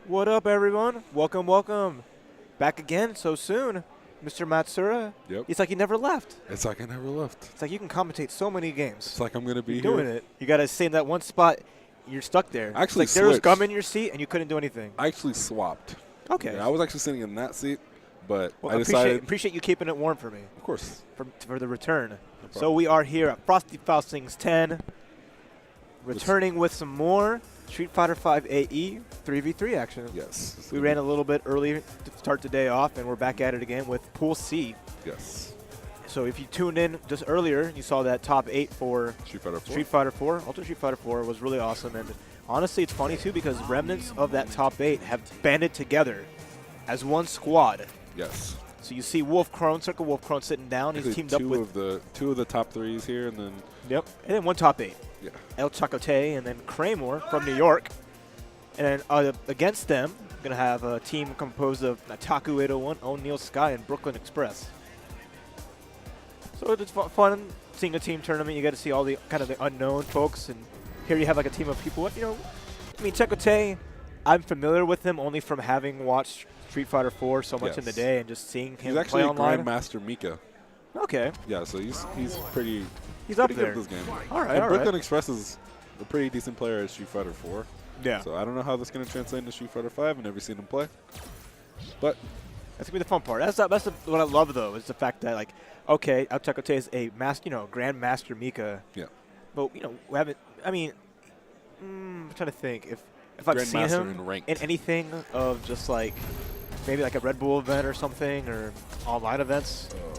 What up, everyone? Welcome, welcome. Back again so soon, Mr. Matsura. Yep. It's like you never left. It's like I never left. It's like you can commentate so many games. It's like I'm going to be You're here. doing it. You got to stay in that one spot. You're stuck there. I actually it's like there was switched. gum in your seat, and you couldn't do anything. I actually swapped. Okay. Yeah, I was actually sitting in that seat, but Well, I decided. appreciate you keeping it warm for me. Of course. For the return. No So problem. we are here at Frosty Faustings 10, returning with some more Street Fighter V AE 3v3 action. Yes. We ran a little bit early to start the day off, and we're back at it again with Pool C. Yes. So if you tuned in just earlier, you saw that top 8 for Street Fighter 4. Street Fighter 4. Ultimate Street Fighter 4 was really awesome. And honestly, it's funny, too, because remnants of that top 8 have banded together as one squad. Yes. So you see Wolf Crone, Circle Wolf Crone sitting down. He's teamed up with two of the top threes here, and then and then one top 8. yeah. El Chacote and then Kramer from New York. And then against them, we're going to have a team composed of Nataku 801, O'Neal Sky, and Brooklyn Express. So it's fun seeing a team tournament. You get to see all the kind of the unknown folks, and here you have like a team of people. You know, I mean, Chacote, I'm familiar with him only from having watched Street Fighter 4 so much in the day and just seeing him He's actually play online. Grandmaster Mika. Okay. Yeah, so he's pretty. He's up pretty there. good at this game. All right, And all Brooklyn right. Express is a pretty decent player at Street Fighter 4. Yeah. So I don't know how that's going to translate into Street Fighter 5. I've never seen him play. But That's gonna be the fun part. That's what I love though, is the fact that like, okay, El Chacote is a Grandmaster Mika. yeah. But we haven't. I mean, I'm trying to think if I've seen Grandmaster him in ranked. in anything of just like maybe like a Red Bull event or something or online events. Oh.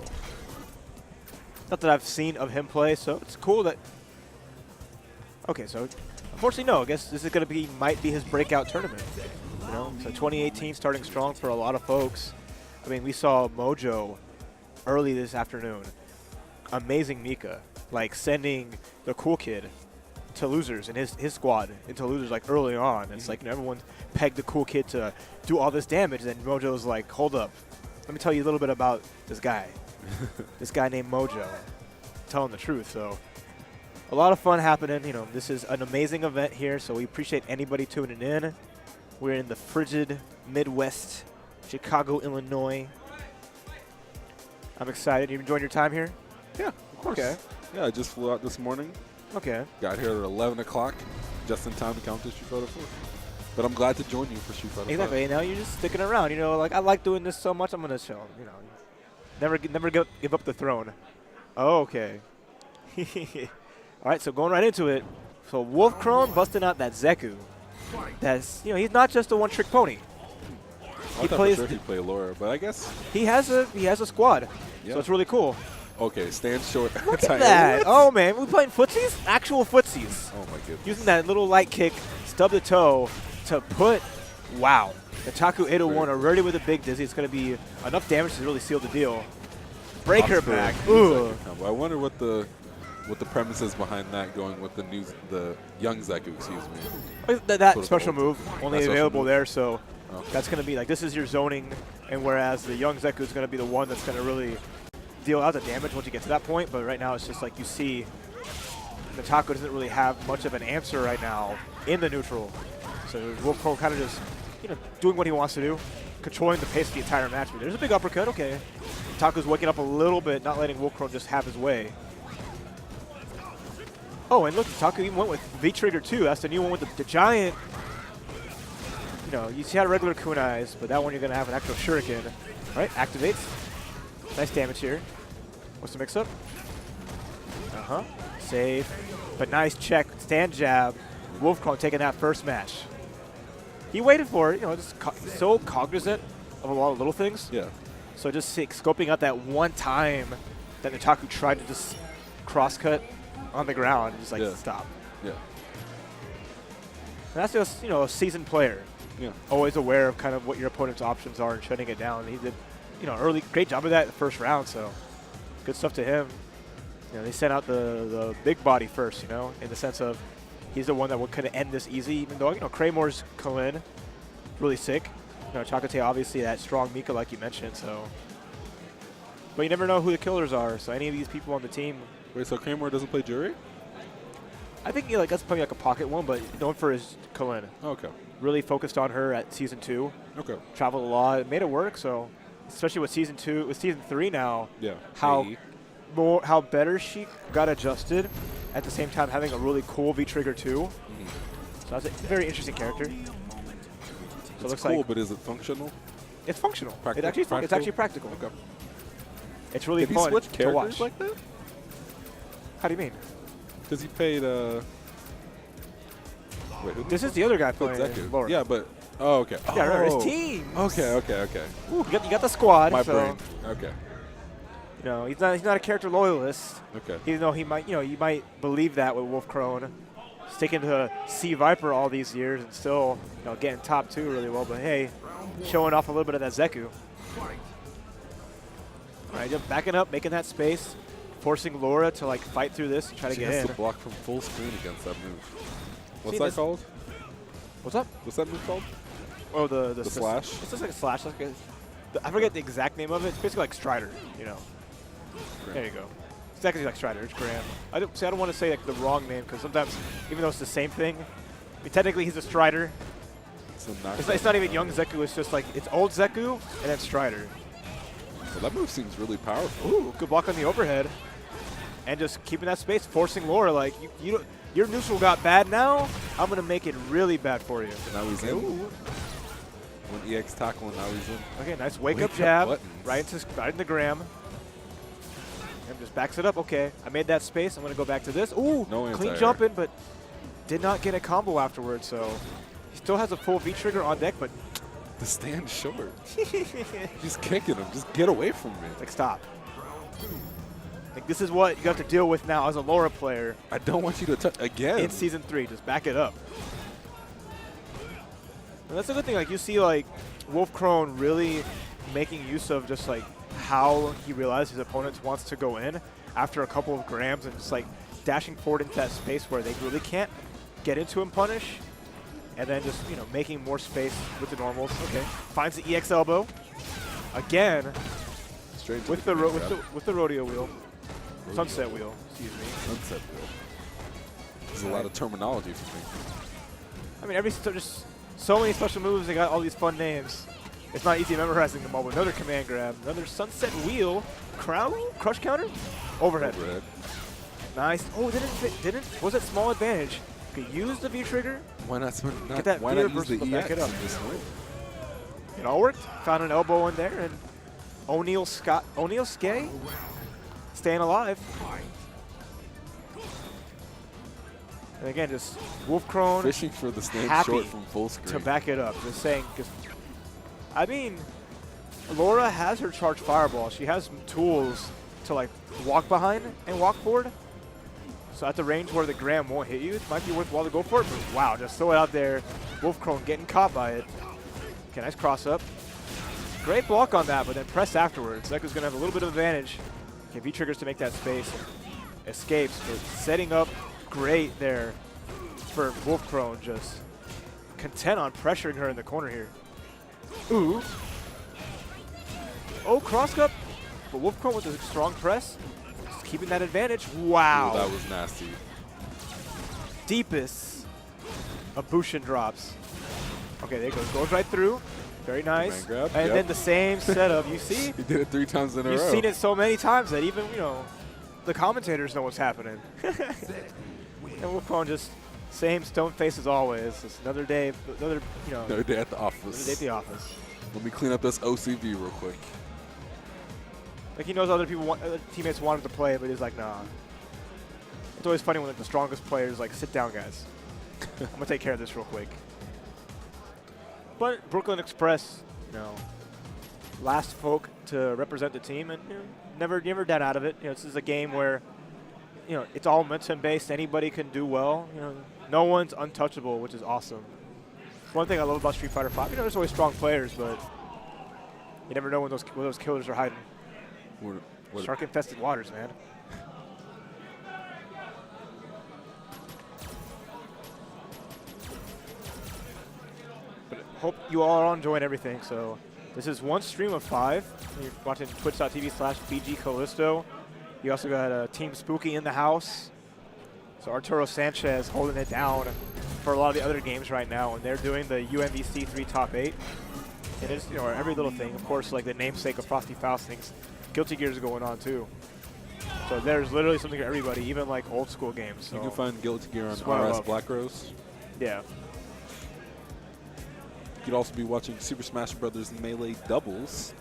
Not that I've seen of him play, so it's cool that. Okay, so unfortunately, no. I guess this is gonna might be his breakout tournament. So 2018 starting strong for a lot of folks. I mean, we saw Mojo early this afternoon. Amazing Mika, like sending the cool kid to losers and his squad into losers like early on. It's like everyone pegged the cool kid to do all this damage, and then Mojo's like, hold up, let me tell you a little bit about this guy. This guy named Mojo, telling the truth. So a lot of fun happening. This is an amazing event here, so we appreciate anybody tuning in. We're in the frigid Midwest, Chicago, Illinois. I'm excited. You enjoying your time here? Yeah, of course. Okay. Yeah, I just flew out this morning. Okay. Got here at 11 o'clock, just in time to come to Street Fighter 4. But I'm glad to join you for Street Fighter 5. Exactly. Now you're just sticking around. Like I like doing this so much. I'm gonna chill. Never give up the throne. Oh, okay. All right. So going right into it. So Wolf Crone busting out that Zeku. That's he's not just a one-trick pony. I thought for sure he'd play Laura, but I guess he has a squad. Yeah. So it's really cool. okay. Stand short. Look at that. Oh man, we playing footsies? Actual footsies. Oh my goodness. Using that little light kick, stub the toe to put. Wow. Nataku 801 already with a big dizzy. It's going to be enough damage to really seal the deal. Break her back. Ooh. I wonder what the premise is behind that, going with the young Zeku, excuse me. That special move only That available special move. there, so Okay. that's going to be like, this is your zoning, and whereas the young Zeku is going to be the one that's going to really deal out the damage once you get to that point. But right now it's just like you see Nataku doesn't really have much of an answer right now in the neutral. So Wolf Crone kind of just doing what he wants to do, controlling the pace of the entire match. But there's a big uppercut. Okay. Nataku's waking up a little bit, not letting Wolf Crone just have his way. Oh, and look, Nataku even went with V-Trigger too. That's the new one with the giant. You see how regular kunais, but that one you're going to have an actual shuriken. All right, activates. Nice damage here. What's the mix-up? Uh-huh. Save. But nice check. Stand jab. Wolf Crone taking that first match. He waited for it. Just so cognizant of a lot of little things. Yeah. So just scoping out that one time that Nataku tried to just cross-cut on the ground. Just like, stop. Yeah. And that's just, a seasoned player. Yeah. Always aware of kind of what your opponent's options are and shutting it down. He did, early great job of that in the first round. So good stuff to him. They sent out the big body first. In the sense of he's the one that would kind of end this easy. Even though Kramer's Kalin, really sick. Chacote obviously that strong Mika like you mentioned. So, but you never know who the killers are. So any of these people on the team. Wait, so Kramer doesn't play Jury? I think that's probably like a pocket one, but known for his Kalin. Okay. really focused on her at Season 2. Okay. Traveled a lot. It made it work, so especially with Season 2, with Season 3 now, Yeah. how better she got adjusted, at the same time having a really cool V-Trigger too. So that's a very interesting character. So It's it looks cool, like but is it functional? it's functional. Practical? It's actually practical. Okay. It's really Did he fun switch to characters watch. like that? How do you mean? Because he paid. Wait, who This is the other guy played playing Zeku? Laura. Yeah, but okay. Yeah, remember, Oh. his team. Okay. Ooh, you got the squad. My so, brain. Okay. You know, he's not a character loyalist. Okay. Even though he might, you might believe that with Wolf Crone, sticking to Sea Viper all these years and still, getting top 2 really well. But hey, showing off a little bit of that Zeku. All right, just backing up, making that space, forcing Laura to like fight through this and try to She get has in. to block from full screen against that move. What's See, that called? What's up? What's that move called? Oh, the slash? It's just like a slash. I forget the exact name of it. It's basically like Strider, Graham. There you go. It's exactly like Strider. It's Graham. I don't want to say like the wrong name because sometimes, even though it's the same thing, I mean, technically he's a Strider. It's not even young Zeku. It's just like it's old Zeku and then Strider. Well, that move seems really powerful. Ooh, good block on the overhead, and just keeping that space, forcing Laura like your neutral got bad now. I'm gonna make it really bad for you. Now he's in. Ooh. When EX tackle, now he's in. Okay, nice wake up jab, buttons. right into Graham. And just backs it up. Okay, I made that space. I'm gonna go back to this. Ooh, No clean anti-air. jump in, but did not get a combo afterwards. So he still has a full V trigger on deck, but The stand's short. He's kicking him. Just get away from me. like stop. Like this is what you have to deal with now as a Laura player I don't want you to touch again. in Season 3. Just back it up. And that's the good thing. Like you see, like Wolf Crone really making use of just like how he realized his opponent wants to go in after a couple of grams and just like dashing forward into that space where they really can't get into and punish, and then just making more space with the normals. Okay, finds the EX elbow again Straight to with the rodeo wheel, sunset wheel. Excuse me. sunset wheel. There's a lot of terminology for me. I mean, just so many special moves. They got all these fun names. It's not easy memorizing them all. But another command grab, another sunset wheel, crush counter, overhead. Overhead. Nice. Oh, didn't was it small advantage? Could use the V trigger. Why not? Get that Why fear not use versus the the back EX it up. and just win? It all worked. Found an elbow in there, and O'Neal Skye staying alive. And again, just Wolf Crone Fishing for the stand happy short from full screen. to back it up. Just saying, I mean, Laura has her charged fireball. She has tools to like walk behind and walk forward. So at the range where the Graham won't hit you, it might be worthwhile to go for it. But wow, just throw it out there. Wolf Crone getting caught by it. Okay, nice cross up. Great block on that, but then press afterwards. Zeku's going to have a little bit of advantage. Okay, V triggers to make that space. Escapes, but setting up great there for Wolf Crone. Just content on pressuring her in the corner here. Ooh. Oh, cross cup. But Wolf Crone with a strong press. Just keeping that advantage. Wow. Ooh, that was nasty. Deepest of Bushin drops. Okay, there it goes. Goes right through. Very nice. Grab, And yep. then the same setup. You see? He did it 3 times in a row. You've seen it so many times that even, the commentators know what's happening. And Wolf Crone just same stone face as always. It's another day, another day at the office. Another day at the office. Let me clean up this OCV real quick. Like he knows other teammates want him to play, but he's like, nah. It's always funny when like the strongest players like, sit down, guys. I'm gonna take care of this real quick. But Brooklyn Express, last folk to represent the team, and never dead out of it. This is a game where, it's all momentum based. Anybody can do well. No one's untouchable, which is awesome. One thing I love about Street Fighter V, there's always strong players, but you never know when those killers are hiding. What Shark-infested waters, man. But hope you all are enjoying everything. So this is one stream of 5. You're watching twitch.tv/BG Callisto. You also got Team Spooky in the house. So Arturo Sanchez holding it down for a lot of the other games right now, and they're doing the UMBC 3 top 8. And it's, you know, every little thing. Of course, like the namesake of Frosty Faustings, Guilty Gear is going on too. So there's literally something for everybody, even like old school games. So you can find Guilty Gear on RS Black Rose. Yeah. You could also be watching Super Smash Bros. Melee doubles.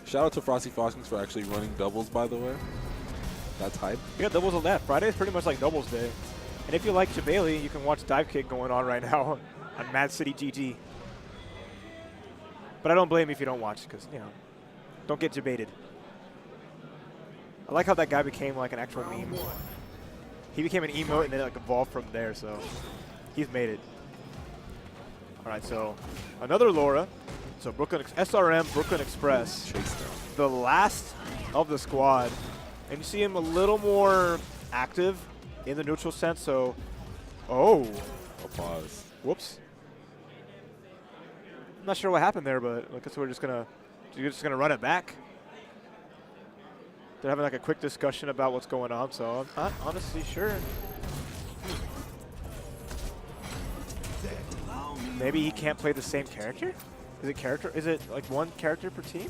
Shout out to Frosty Faustings for actually running doubles, by the way. That's hype. Yeah, doubles on that. Friday is pretty much like doubles day. And if you like Jabali, you can watch Dive Kick going on right now on Mad City GG. But I don't blame you if you don't watch, because, you know, don't get debated. I like how that guy became like an actual meme. He became an emote and then like evolved from there, so he's made it. All right, so another Laura. So SRM, Brooklyn Express, the last of the squad. And you see him a little more active in the neutral sense, so, oh. Applause. Whoops. I'm not sure what happened there, but I guess you're just gonna run it back. They're having like a quick discussion about what's going on, so I'm not honestly sure. Maybe he can't play the same character? Is it like one character per team?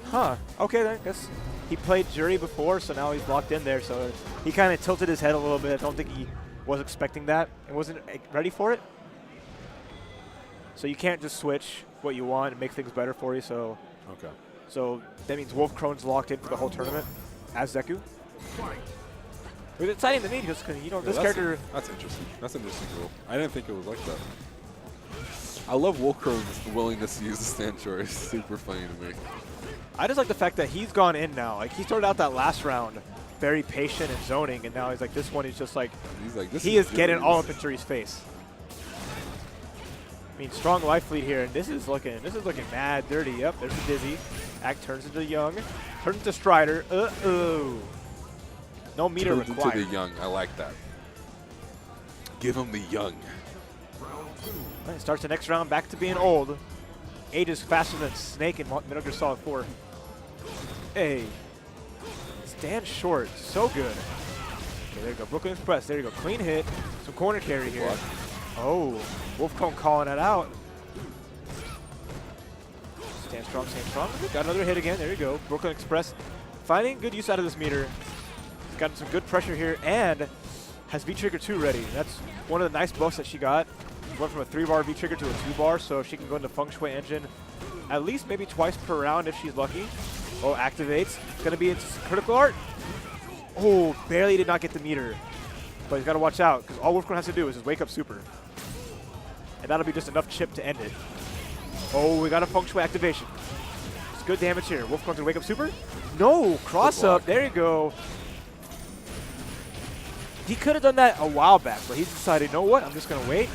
Huh. Okay then. I guess he played Jury before, so now he's locked in there. So he kind of tilted his head a little bit. I don't think he was expecting that and wasn't ready for it. So you can't just switch what you want and make things better for you. So okay. So that means Wolf Crone's locked in for the whole tournament as Zeku. It's exciting to me because, you know, this character. That's interesting. That's an interesting rule. I didn't think it was like that. I love Wolf Crone's willingness to use the stand short. It's super funny to me. I just like the fact that he's gone in now. Like, he started out that last round very patient and zoning, and now he's like, this one is just like, he is getting all up in Jury's face. I mean, strong life lead here, and this is looking mad dirty. Yep, there's a Dizzy. Act turns into Young, turns into Strider. Uh-oh. No meter required. Turns into the Young. I like that. Give him the Young. Right, starts the next round back to being old. Ages faster than Snake in Metal Gear Solid 4. Hey. Stand short. So good. Okay, there you go. Brooklyn Express. There you go. Clean hit. Some corner carry here. Oh. Wolfcone calling it out. Stand strong, stand strong. Got another hit again. There you go. Brooklyn Express finding good use out of this meter. He's got some good pressure here and has V-Trigger 2 ready. That's one of the nice buffs that she got. Went from a 3-bar V-Trigger to a 2-bar, so she can go into Feng Shui Engine at least maybe twice per round if she's lucky. Oh, activates. Going to be into critical art. Oh, barely did not get the meter. But he's got to watch out, because all Wolfcone has to do is just wake up super. And that'll be just enough chip to end it. Oh, we got a Feng Shui activation. It's good damage here. Wolfcone's going to wake up super. No, cross up. There you go. He could have done that a while back, but he's decided, you know what, I'm just going to wait.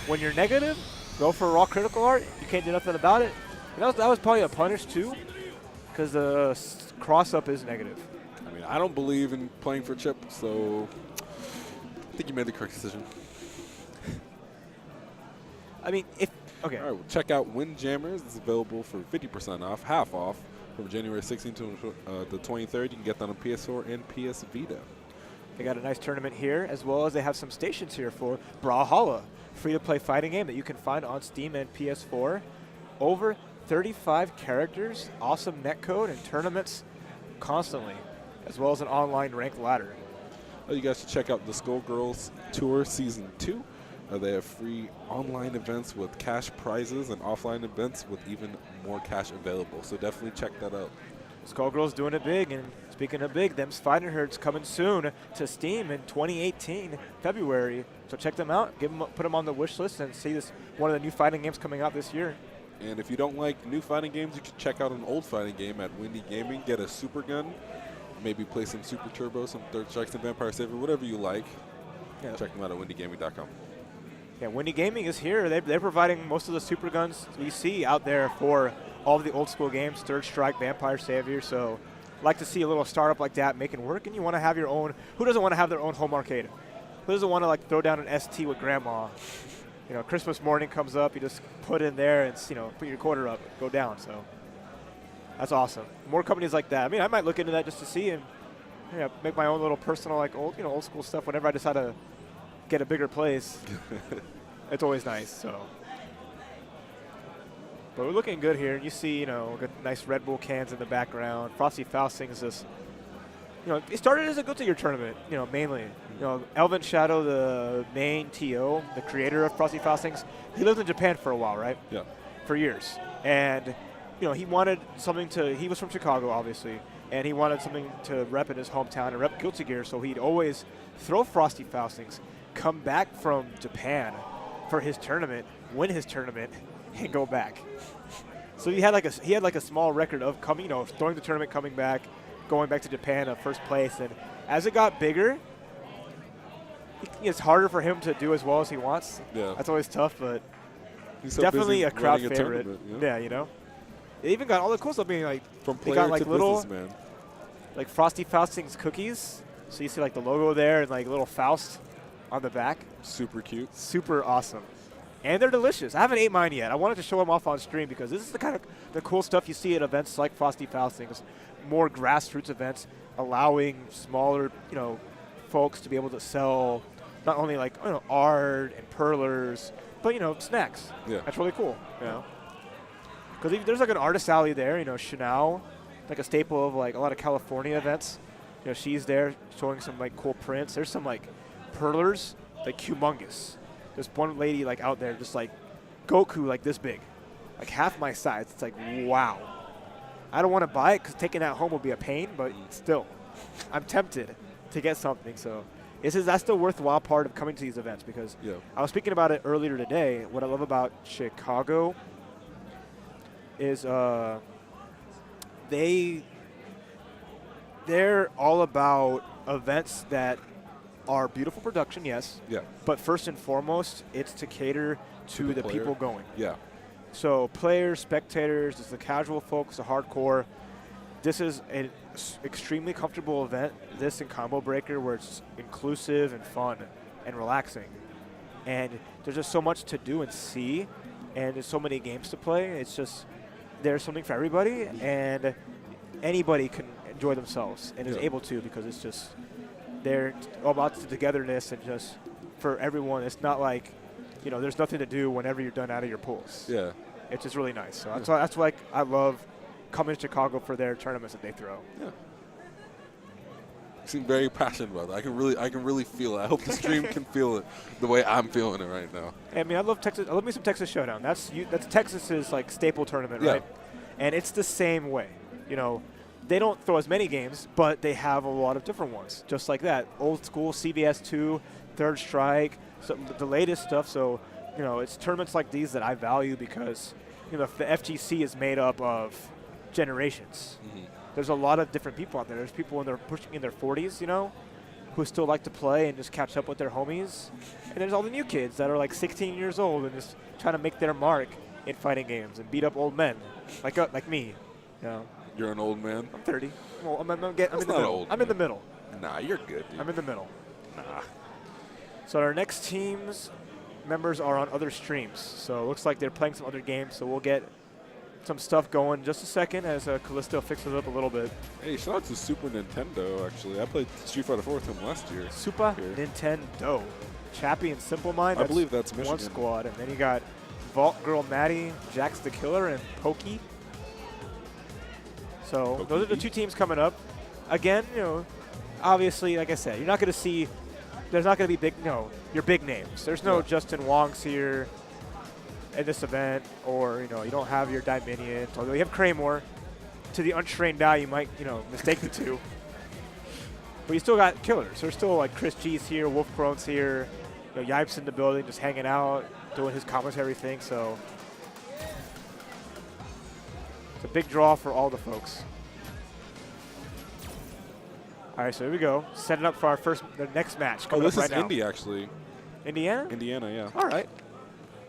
When you're negative, go for a raw critical art. You can't do nothing about it. And that was probably a punish too, because the cross-up is negative. I mean, I don't believe in playing for chip, so I think you made the correct decision. I mean, okay. All right, well, check out Windjammers. It's available for 50% off, half off, from January 16th to the 23rd. You can get that on PS4 and PS Vita. They got a nice tournament here, as well as they have some stations here for Brawlhalla, free-to-play fighting game that you can find on Steam and PS4. Over 35 characters, awesome netcode, and tournaments constantly, as well as an online ranked ladder. You guys should check out the Skullgirls Tour Season 2. They have free online events with cash prizes and offline events with even more cash available. So definitely check that out. Skullgirls doing it big, and speaking of big, them's Fighting Herds coming soon to Steam in 2018, February. So check them out, put them on the wish list, and see this one of the new fighting games coming out this year. And if you don't like new fighting games, you can check out an old fighting game at Windy Gaming. Get a super gun, maybe play some Super Turbo, some Third Strike, some Vampire Savior, whatever you like. Yeah. Check them out at windygaming.com. Yeah, Windy Gaming is here. They're providing most of the super guns we see out there for all of the old school games, Third Strike, Vampire Savior. So like to see a little startup like that making work, and you want to have your own. Who doesn't want to have their own home arcade? Who doesn't want to like throw down an ST with grandma? You know, Christmas morning comes up, you just put in there and, you know, put your quarter up, go down. So that's awesome. More companies like that. I mean, I might look into that just to see and, you know, make my own little personal, like old school stuff whenever I decide to get a bigger place, it's always nice. So, but we're looking good here. You see, good, nice Red Bull cans in the background. Frosty Faustings is, it started as a Guilty Gear tournament, mainly. Elvin Shadow, the main TO, the creator of Frosty Faustings, he lived in Japan for a while, right? Yeah. For years. And, he wanted something he was from Chicago, obviously, and he wanted something to rep in his hometown and rep Guilty Gear, so he'd always throw Frosty Faustings, come back from Japan for his tournament, win his tournament, and go back. So he had like a small record of coming, throwing the tournament, coming back, going back to Japan first place, and as it got bigger, it's harder for him to do as well as he wants. Yeah. That's always tough, but he's so definitely a crowd favorite. Yeah, They even got all the cool stuff being like, from they got like to little, businessman. like Frosty Faustings cookies. So you see like the logo there and like little Faust on the back. Super cute. Super awesome. And they're delicious. I haven't ate mine yet. I wanted to show them off on stream because this is the kind of the cool stuff you see at events like Frosty Faustings, more grassroots events, allowing smaller, folks to be able to sell not only like art and perlers, but snacks. Yeah. That's really cool. Because there's like an artist alley there. Chanel, like a staple of like a lot of California events. She's there showing some like cool prints. There's some like perlers, like humongous. There's one lady like out there just like Goku, like this big, like half my size. It's like, wow. I don't want to buy it because taking that home will be a pain, but still, I'm tempted to get something. So that's the worthwhile part of coming to these events because I was speaking about it earlier today. What I love about Chicago is they're all about events that are beautiful production, yes. Yeah. But first and foremost, it's to cater to the people going. Yeah. So players, spectators, it's the casual folks, the hardcore. This is an extremely comfortable event, this and Combo Breaker, where it's inclusive and fun and relaxing. And there's just so much to do and see, and there's so many games to play. It's just, there's something for everybody, and anybody can enjoy themselves and is able to because it's just, they're all about the togetherness and just for everyone. It's not like, there's nothing to do whenever you're done out of your pools. Yeah. It's just really nice. So that's why I love coming to Chicago for their tournaments that they throw. Yeah. You seem very passionate about that. I can really feel it. I hope the stream can feel it the way I'm feeling it right now. I mean, I love Texas. I love me some Texas Showdown. That's Texas's like staple tournament, right? And it's the same way. They don't throw as many games, but they have a lot of different ones, just like that. Old school CVS 2, Third Strike, the latest stuff. So, it's tournaments like these that I value because, the FGC is made up of generations. Mm-hmm. There's a lot of different people out there. There's people pushing in their 40s, who still like to play and just catch up with their homies. And there's all the new kids that are like 16 years old and just trying to make their mark in fighting games and beat up old men, like me. You're an old man? I'm 30. Well, I'm in the middle. Old, I'm in the middle. Nah, you're good, dude. I'm in the middle. Nah. So our next team's members are on other streams. So it looks like they're playing some other games. So we'll get some stuff going in just a second as Callisto fixes it up a little bit. Hey, shout out to Super Nintendo, actually. I played Street Fighter 4 with him last year. Super Nintendo. Chappie and Simple Mind. I believe that's Michigan. One squad. And then you got Vault Girl Maddie, Jax the Killer, and Pokey. So those are the two teams coming up. Again, obviously, like I said, you're not going to see, there's not going to be your big names. There's no Justin Wongs here at this event, or, you don't have your Dominions, although you have Kraymore. To the untrained eye, you might, mistake the two. But you still got killers. There's still like Chris G's here, Wolf Crone's here, Yipes in the building, just hanging out, doing his commentary thing, so. It's a big draw for all the folks. All right, so here we go. Setting up for the next match. Oh, this is Indy, actually. Indiana? Indiana, yeah. All right.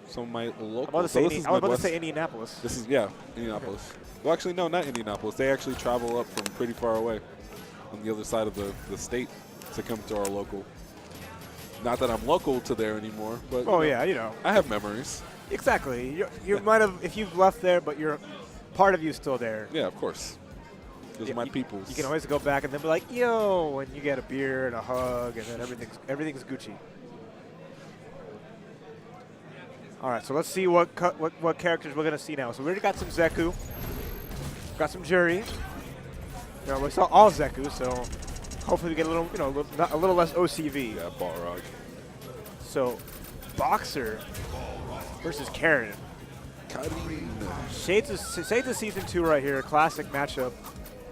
So my local. I was about to say Indianapolis. This is, Indianapolis. Well, actually, no, not Indianapolis. They actually travel up from pretty far away on the other side of the state to come to our local. Not that I'm local to there anymore, but I have memories. Exactly. You might have, if you've left there, but part of you still there. Yeah, of course. Those are my peoples. You can always go back and then be like, yo, and you get a beer and a hug, and then everything's Gucci. All right, so let's see what characters we're gonna see now. So we already got some Zeku, got some Jury. You know, we saw all Zeku, so hopefully we get a little, a little less OCV. Yeah, Balrog. So, Boxer versus Karen. Shades of Season 2 right here, classic matchup.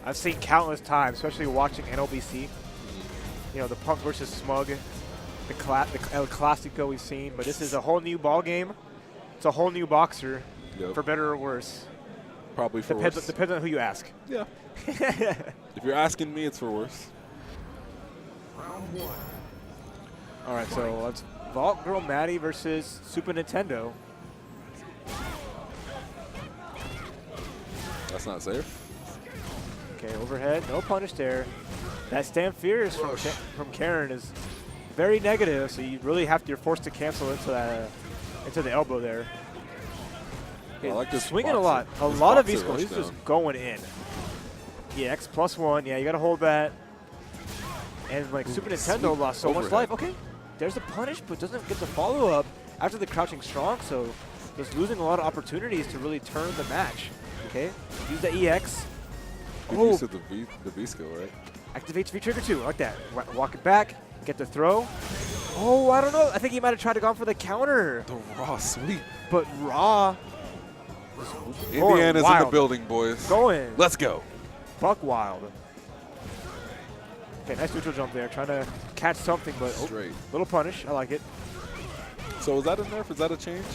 I've seen countless times, especially watching NLBC. You know, the Punk versus Smug, the El Clasico we've seen, but this is a whole new ball game. It's a whole new Boxer, for better or worse. Probably for worse. Depends on who you ask. Yeah. If you're asking me, it's for worse. All right, so let's Vault Girl Maddie versus Super Nintendo. That's not safe. Okay, overhead, no punish there. That stand fierce from Karen is very negative, so you really you're forced to cancel into the elbow there. Okay, I like this swinging boxer. a lot of Boxer East Coast. He's rush just down. going in. EX +1, yeah, you gotta hold that. And like Super Nintendo sweet lost so much overhead. life. Okay, there's the punish, but doesn't get the follow up after the crouching strong, so just losing a lot of opportunities to really turn the match. Okay, use the EX. Good use of the V skill, right? Activates V-trigger 2, like that. Walk it back, get the throw. Oh, I don't know. I think he might have tried to go for the counter. The raw sweep. But Raw Indiana's in the wild. building, boys. Going. Let's go. Buck wild. Okay, nice neutral jump there. Trying to catch something, but Straight. little punish. I like it. So is that a nerf? Is that a change?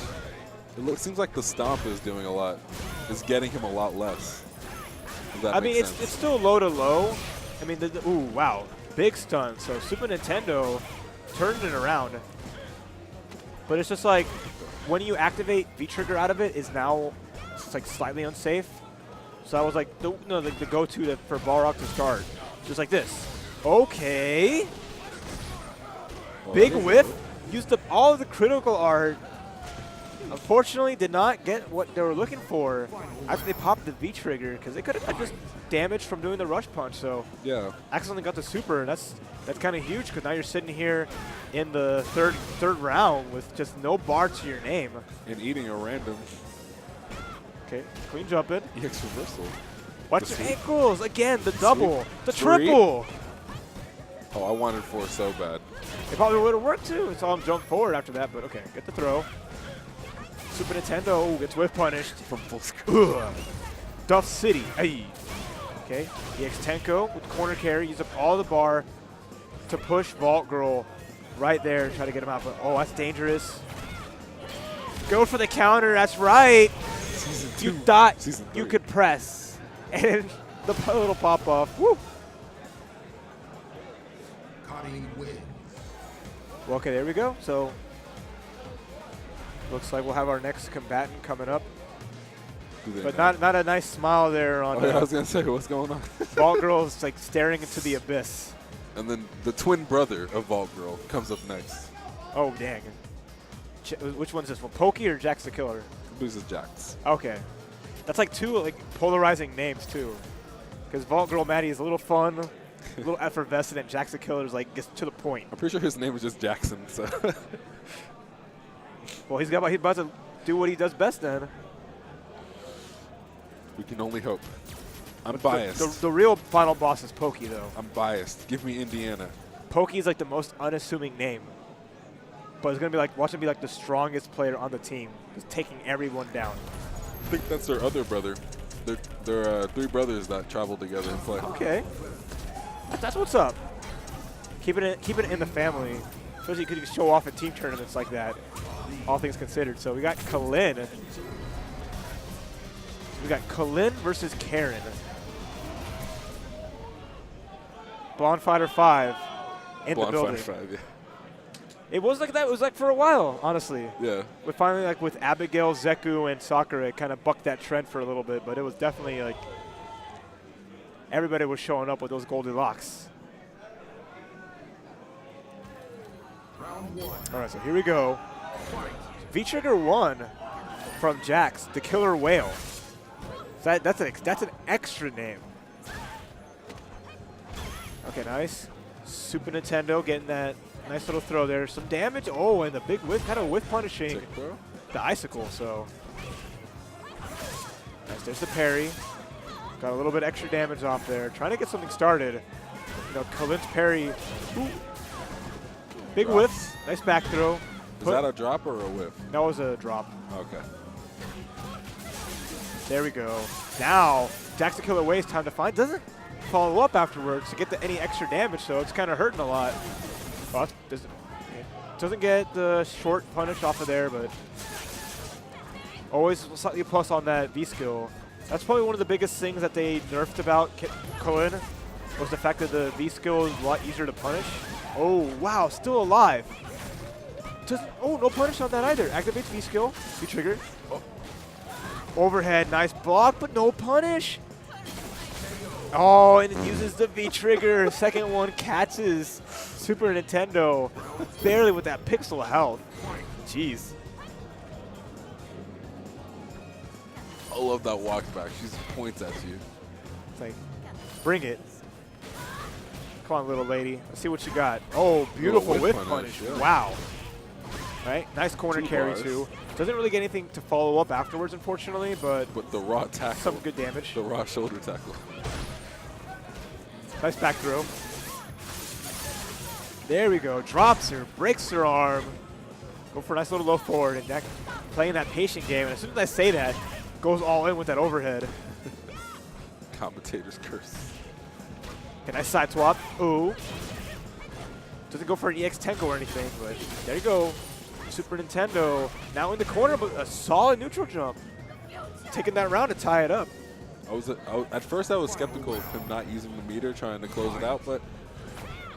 It seems like the stomp is doing a lot. It's getting him a lot less. If that I mean, makes it's sense. still low to low. I mean, ooh, wow. Big stun. So Super Nintendo turned it around. But it's just like, when you activate V-trigger out of it is now it's like slightly unsafe. So that was like the go-to for Balrog to start. Just like this. Okay. Well, Big that is whiff. good. Used up all of the critical art. Unfortunately, did not get what they were looking for after they popped the V-trigger, because they could have got just damage from doing the rush punch. So Yeah. accidentally got the super, and that's kind of huge, because now you're sitting here in the third round with just no bar to your name. And eating a random Okay, clean jump in. EX reversal. Watch The your sweep. ankles again. The double, the Three. triple. Oh, I wanted 4 so bad. It probably would have worked too. Saw him jump forward after that, but okay, get the throw. Super Nintendo gets whiff punished. From full screen. Ugh. Duff City. Ay. Okay, EX Tenko with corner carry. Use up all the bar to push Vault Girl right there. Try to get him out, but oh, that's dangerous. Go for the counter. That's right. Season 2. You thought Season you 3. could press, and the little pop off. Woo. Well, okay, there we go. So looks like we'll have our next combatant coming up, but not a nice smile there on Oh, yeah, I was gonna say, what's going on? Vault Girl's like staring into the abyss. And then the twin brother of Vault Girl comes up next. Oh dang! Which one's this one? Pokey or Jax the Killer? This is Jax. Okay, that's like two like polarizing names too, because Vault Girl Maddie is a little fun, a little effervescent, and Jax the Killer is like gets to the point. I'm pretty sure his name is just Jackson. So Well, he's about to do what he does best then. we can only hope. I'm biased. The real final boss is Pokey though. I'm biased. Give me Indiana. Pokey is like the most unassuming name, but it's gonna be like watch him be like the strongest player on the team, just taking everyone down. I think that's their other brother. They're 3 brothers that travel together and play. Okay, that's what's up. Keeping it in the family, especially because you can show off at team tournaments like that. All things considered, so we got Kalin. We got Kalin versus Karen. Bonfighter 5 in the building. 5, yeah. It was like that. It was like for a while, honestly. Yeah. But finally, like with Abigail, Zeku, and Sakura, it kind of bucked that trend for a little bit. But it was definitely like everybody was showing up with those Goldilocks. All right, so here we go. V-Trigger 1 from Jax, the Killer Whale. That's an extra name. Okay, nice. Super Nintendo getting that nice little throw there. Some damage. Oh, and the big whiff, kind of whiff punishing. Sick, bro. the icicle, so. Nice, there's the parry. Got a little bit extra damage off there. Trying to get something started. You know, Colin's parry. Ooh. Big Drop. whiff. Nice back throw. Is that a drop or a whiff? That was a drop. Okay. There we go. Now, Jackson Killer Waves time to find. Doesn't follow up afterwards to get any extra damage, so it's kind of hurting a lot. Well, doesn't get the short punish off of there, but always slightly plus on that V skill. That's probably one of the biggest things that they nerfed about Colin was the fact that the V skill is a lot easier to punish. Oh, wow, still alive. Oh, no punish on that either. Activates V skill, V trigger. Oh. Overhead, nice block, but no punish. Oh, and it uses the V trigger. Second one catches Super Nintendo barely with that pixel health. Jeez. I love that walk back. She points at you. It's like, bring it. Come on, little lady. Let's see what you got. Oh, beautiful whiff punish. Yeah. Wow. Right, nice corner 2 carry bars. too. Doesn't really get anything to follow up afterwards, unfortunately, but the raw tackle. some good damage. The raw shoulder tackle. Nice back throw. There we go. Drops her, breaks her arm. Go for a nice little low forward, and that, playing that patient game. And as soon as I say that, goes all in with that overhead. Commentator's curse. Okay, nice side swap. Ooh. Doesn't go for an EX Tenko or anything, but there you go. Super Nintendo now in the corner, but a solid neutral jump. Taking that round to tie it up. At first I was skeptical of him not using the meter, trying to close it out, but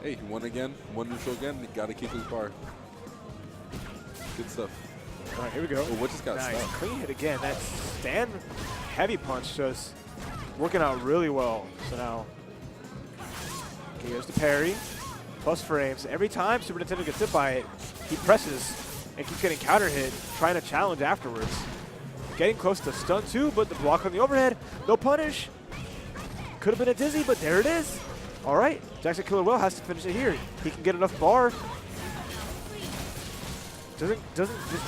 hey, he won again, one neutral again. He got to keep his bar. Good stuff. All right, here we go. Oh, what just got nice. stopped? Clean hit again. That stand heavy punch just working out really well. So now, okay, here's the parry. Plus frames. Every time Super Nintendo gets hit by it, he presses and keeps getting counter hit, trying to challenge afterwards. Getting close to stun too, but the block on the overhead, no punish. Could have been a dizzy, but there it is. All right, Jackson Killer Well has to finish it here. He can get enough bar. Just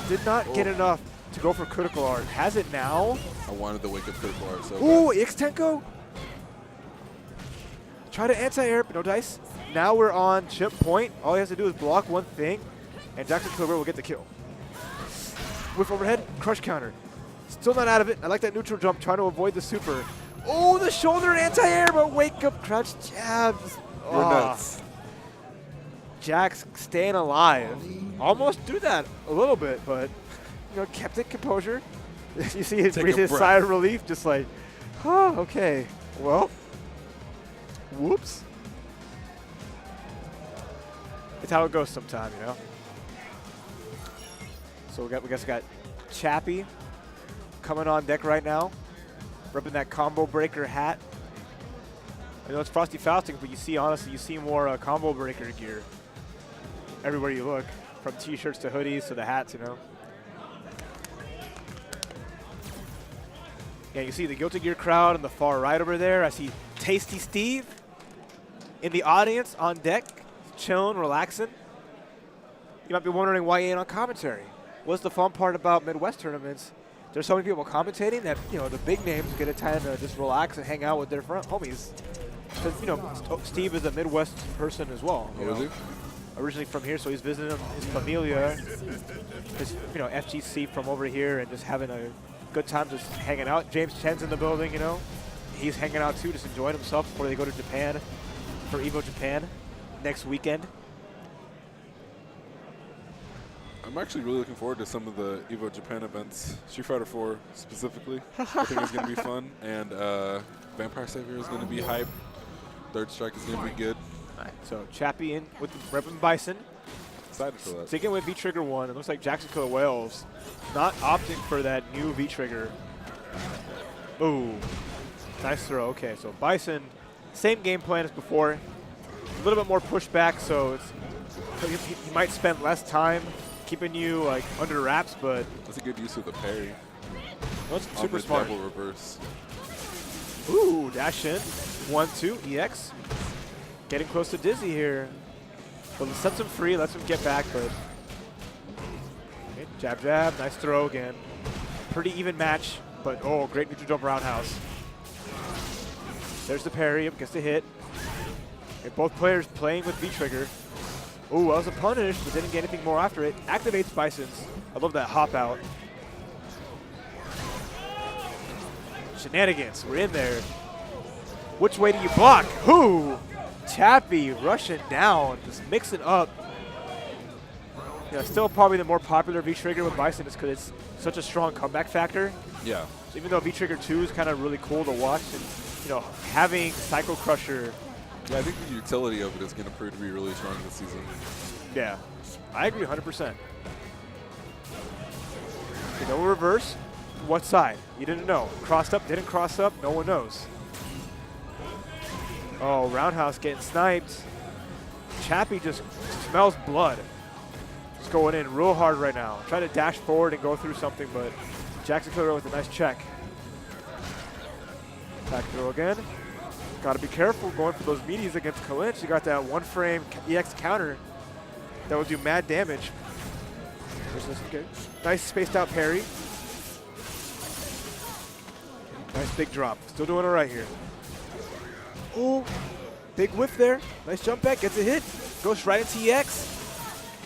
did not get enough to go for critical art. Has it now. I wanted the wake up critical art so Ooh, bad. EX Tenko. Try to anti-air, but no dice. Now we're on chip point. All he has to do is block one thing, and Jackson Killer will get the kill. Whiff overhead, crush counter. Still not out of it. I like that neutral jump, trying to avoid the super. Oh, the shoulder anti-air, but wake up crouch jabs. You're nuts. Jack's staying alive. Almost do that a little bit, but you know, kept it composure. You see his breathe his sigh of relief, just like, oh, okay. Well, whoops. It's how it goes sometimes, you know. So we got Chappie coming on deck right now, repping that combo breaker hat. I know it's Frosty Faustings, but honestly, you see more combo breaker gear everywhere you look, from t-shirts to hoodies to the hats, you know. Yeah, you see the Guilty Gear crowd on the far right over there. I see Tasty Steve in the audience on deck, chilling, relaxing. You might be wondering why he ain't on commentary. What's the fun part about Midwest tournaments? There's so many people commentating that, you know, the big names get a time to just relax and hang out with their homies. Because, you know, Steve is a Midwest person as well. Oh, is he? Originally from here, so he's visiting his familia, his, you know, FGC from over here, and just having a good time just hanging out. James Chen's in the building, you know. He's hanging out too, just enjoying himself before they go to Japan for EVO Japan next weekend. I'm actually really looking forward to some of the EVO Japan events. Street Fighter 4 specifically. I think it's going to be fun. And Vampire Savior is going to be hype. Third Strike is going to be good. All right, so Chappie in with the Reverend Bison. Excited for that. Sticking with V-Trigger 1. It looks like Jackson Killer Whales not opting for that new V-Trigger. Ooh. Nice throw. Okay, so Bison, same game plan as before. A little bit more pushback, so he might spend less time keeping you like under wraps, but that's a good use of the parry. That's super smart. Double reverse. Ooh, dash in. 1-2, EX. Getting close to Dizzy here. Well, sets him free, lets him get back, but okay, Jab, jab. Nice throw again. Pretty even match, but oh, great neutral jump roundhouse. There's the parry. Gets the hit. And both players playing with V-trigger. Ooh, that was a punish, but didn't get anything more after it. Activates Bison's. I love that hop out. Shenanigans. We're in there. Which way do you block? Who? Chappy rushing down, just mixing up. Yeah, still probably the more popular V-trigger with Bison is because it's such a strong comeback factor. Yeah. So even though V-trigger 2 is kind of really cool to watch, and having Cycle Crusher. Yeah, I think the utility of it is going to prove to be really strong this season. Yeah, I agree 100%. No reverse. What side? You didn't know. Crossed up, didn't cross up, no one knows. Oh, roundhouse getting sniped. Chappy just smells blood. Just going in real hard right now. Trying to dash forward and go through something, but Jackson Killer with a nice check. Back throw again. Got to be careful going for those meaties against Kalinch. You got that one frame EX counter that will do mad damage. Good. Nice spaced out parry. Nice big drop. Still doing it right here. Ooh, big whiff there. Nice jump back, gets a hit. Goes right into EX.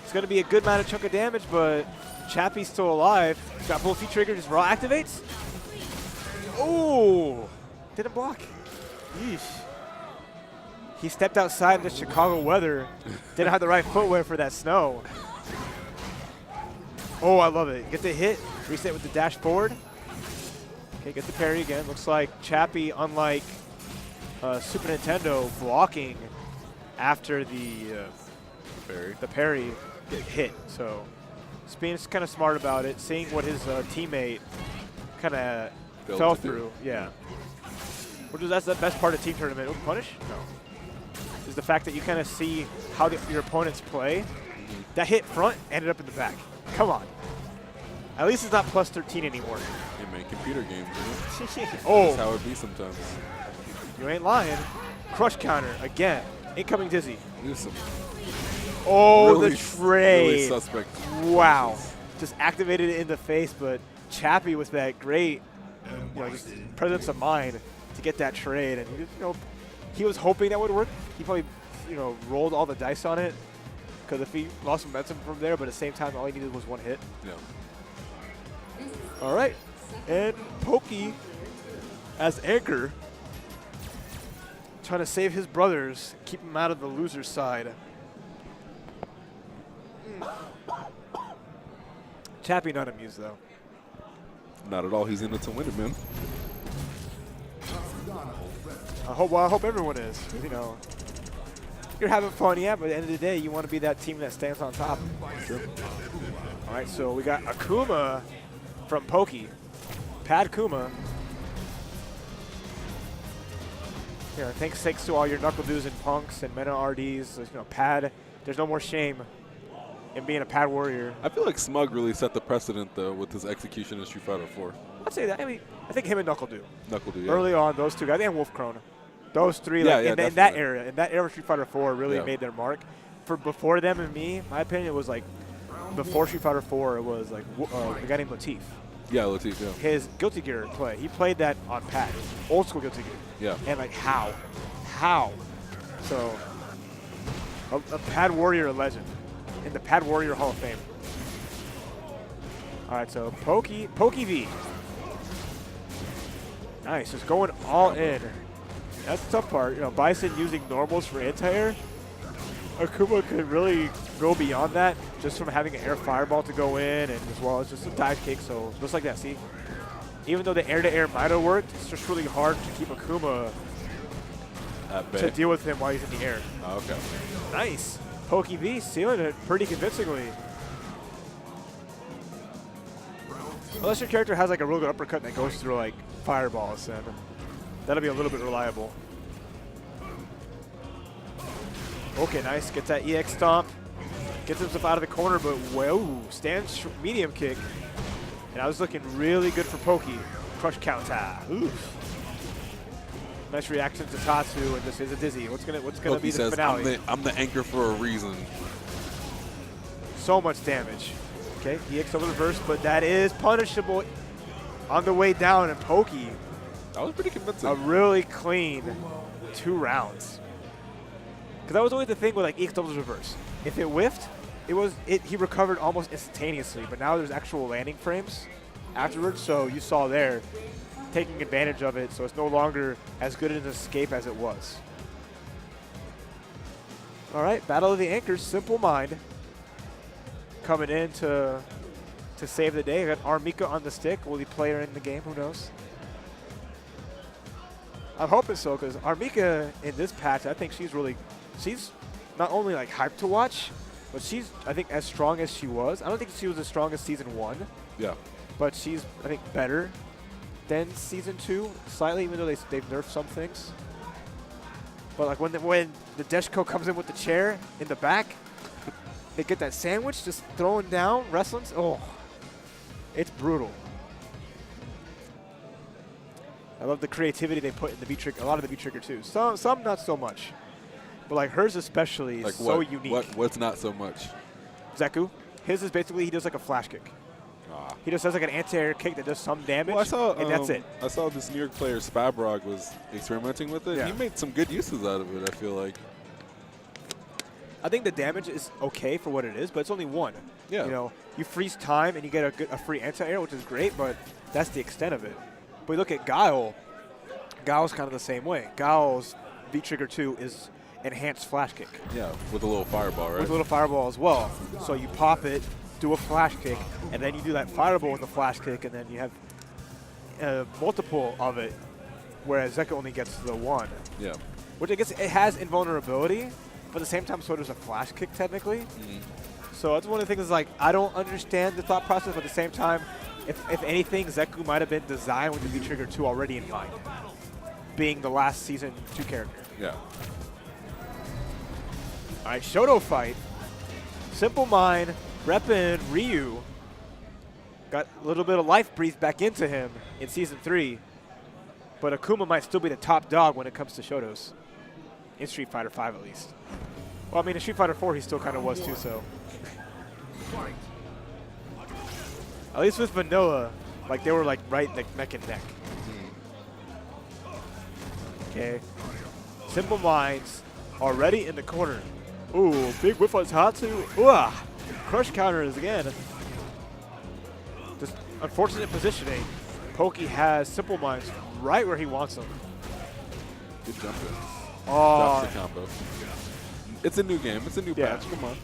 It's going to be a good amount of chunk of damage, but Chappy's still alive. He's got both V-trigger, just raw activates. Ooh, didn't block. Yeesh. He stepped outside in the Chicago weather. Didn't have the right footwear for that snow. Oh, I love it. Get the hit, reset with the dash forward. Okay, get the parry again. Looks like Chappy, unlike Super Nintendo, blocking after the parry get hit. So Spin's kind of smart about it, seeing what his teammate kind of fell through. Yeah. That's the best part of team tournament. Oh, punish? No. Is the fact that you kind of see how your opponents play. That hit front ended up in the back. Come on. At least it's not plus 13 anymore. Yeah, man, computer games, man. Oh. That's how it be sometimes. You ain't lying. Crush counter again. Incoming dizzy. Listen. Oh, really, the trade. Really suspect. Wow. Just activated it in the face, but Chappy with that great, just presence of mind to get that trade, and he was hoping that would work. He probably, rolled all the dice on it, because if he lost momentum from there, but at the same time, all he needed was one hit. Yeah. All right, and Pokey as anchor, trying to save his brothers, keep him out of the loser's side. Chappy not amused though. Not at all. He's in it to win it, man. I hope everyone is. You're having fun, yeah, but at the end of the day, you want to be that team that stands on top. Sure. All right, so we got Akuma from Pokey. Pad Kuma. Thanks to all your Knuckle Dudes and Punks and Meta RDs. Pad, there's no more shame in being a Pad Warrior. I feel like Smug really set the precedent, though, with his execution in Street Fighter 4. I'd say that. I think him and Knuckle do. Knuckle do, yeah. Early on, those two guys, and Wolf Krone. Those three, in that era, of Street Fighter 4, really made their mark. For before them and me, my opinion, it was like before Street Fighter 4, it was like a guy named Latif. Yeah, Latif, yeah. His Guilty Gear play, he played that on Pad, old school Guilty Gear. Yeah. And how? So, a Pad Warrior legend in the Pad Warrior Hall of Fame. All right, so Pokey V. Nice, just going all in. That's the tough part. Bison using normals for anti-air. Akuma could really go beyond that just from having an air fireball to go in, and as well as just a dive kick. So just like that, see? Even though the air-to-air might have worked, it's just really hard to keep Akuma to deal with him while he's in the air. Oh, okay. Nice. Pokey V sealing it pretty convincingly. Unless your character has like a real good uppercut that goes through like fireballs, then that'll be a little bit reliable. Okay, nice. Gets that EX stomp. Gets himself out of the corner, but whoa, stands medium kick. And I was looking really good for Pokey. Crush counter. Oof. Nice reaction to Tatsu, and this is a dizzy. What's gonna be the finale? I'm the anchor for a reason. So much damage. Okay, EX double reverse, but that is punishable on the way down, and Pokey, That was pretty convincing. a really clean 2 rounds. Because that was always the thing with like EX double reverse. If it whiffed, he recovered almost instantaneously, but now there's actual landing frames afterwards, so you saw there taking advantage of it, so it's no longer as good an escape as it was. All right, Battle of the Anchors, Simple Mind coming in to save the day. I got Armika on the stick. Will he play her in the game? Who knows? I'm hoping so, because Armika in this patch, I think she's not only like hyped to watch, but she's, I think, as strong as she was. I don't think she was as strong as Season 1. Yeah. But she's, I think, better than Season 2, slightly, even though they've nerfed some things. But like when the Deshko comes in with the chair in the back, they get that sandwich just throwing down, wrestling. Oh, it's brutal. I love the creativity they put in the V-Trigger, a lot of the V-Trigger too. Some not so much. But like hers especially is like so unique. What's not so much? Zeku, his is basically he does like a flash kick. He just does like an anti-air kick that does some damage, and that's it. I saw this New York player, Spabrog, was experimenting with it. Yeah. He made some good uses out of it, I feel like. I think the damage is okay for what it is, but it's only 1. Yeah. You know, you freeze time and you get a free anti-air, which is great, but that's the extent of it. But you look at Guile. Guile's kind of the same way. Guile's V-Trigger 2 is enhanced flash kick. Yeah, with a little fireball, right? With a little fireball as well. So you pop it, do a flash kick, and then you do that fireball with a flash kick, and then you have multiple of it, whereas Zeku only gets the 1. Yeah. Which I guess it has invulnerability, but at the same time, so does a flash kick technically. Mm-hmm. So that's one of the things, like, I don't understand the thought process, but at the same time, if anything, Zeku might have been designed with the V-Trigger 2 already in mind, being the last Season 2 character. Yeah. All right, Shoto fight. Simple Mind, reppin' Ryu. Got a little bit of life breathed back into him in Season 3, but Akuma might still be the top dog when it comes to Shotos. In Street Fighter 5 at least. Well, I mean, in Street Fighter 4 he still kind of was too, so. At least with Vanilla, like they were like right like neck and neck. Okay. Simple Minds already in the corner. Ooh, big whiff on Tatsu. Ooh, crush counters again. Just unfortunate positioning. Pokey has Simple Minds right where he wants them. Good jump in. Oh. Drops the combo. It's a new game. It's a new patch. Come on.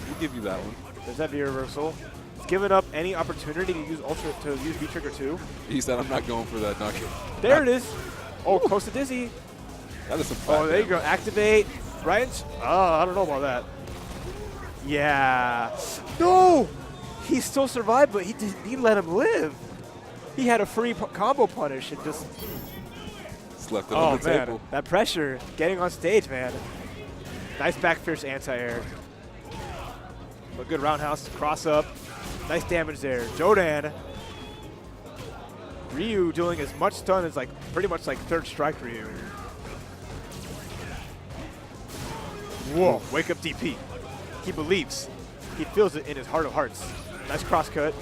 We'll give you that one. There's that V reversal. He's given up any opportunity to use V-Trigger 2. He said, I'm not going for that knock-in. There it is. Oh, close to Dizzy. That is some Oh, there you go. Activate. Right? Oh, I don't know about that. Yeah. No! He still survived, but he let him live. He had a free combo punish and just left it on the table. That pressure getting on stage, man. Nice back fierce anti-air. But good roundhouse, cross up. Nice damage there. Jodan. Ryu doing as much stun as like pretty much like third strike Ryu. Whoa, wake up DP. He believes. He feels it in his heart of hearts. Nice cross cut.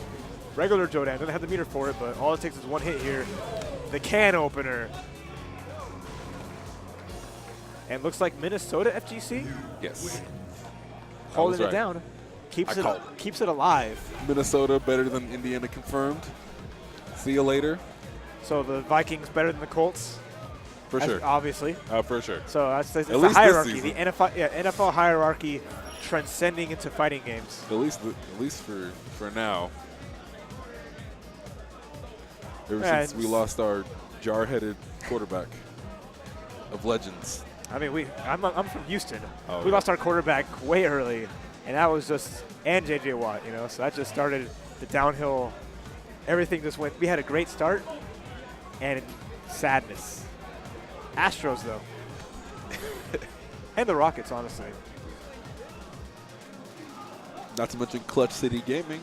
Regular Jodan, doesn't have the meter for it, but all it takes is one hit here. The can opener. And looks like Minnesota FGC? Yes. Holding it down. Keeps it alive. Minnesota better than Indiana confirmed. See you later. So the Vikings better than the Colts? For sure. Obviously. For sure. So that's the hierarchy. The NFL hierarchy transcending into fighting games. At least for now. Ever since we lost our jar-headed quarterback of legends. I mean, I'm from Houston. Oh, we lost our quarterback way early, and that was just and J.J. Watt, you know. So that just started the downhill. Everything just went. We had a great start, and sadness. Astros though, and the Rockets, honestly. Not to mention Clutch City Gaming.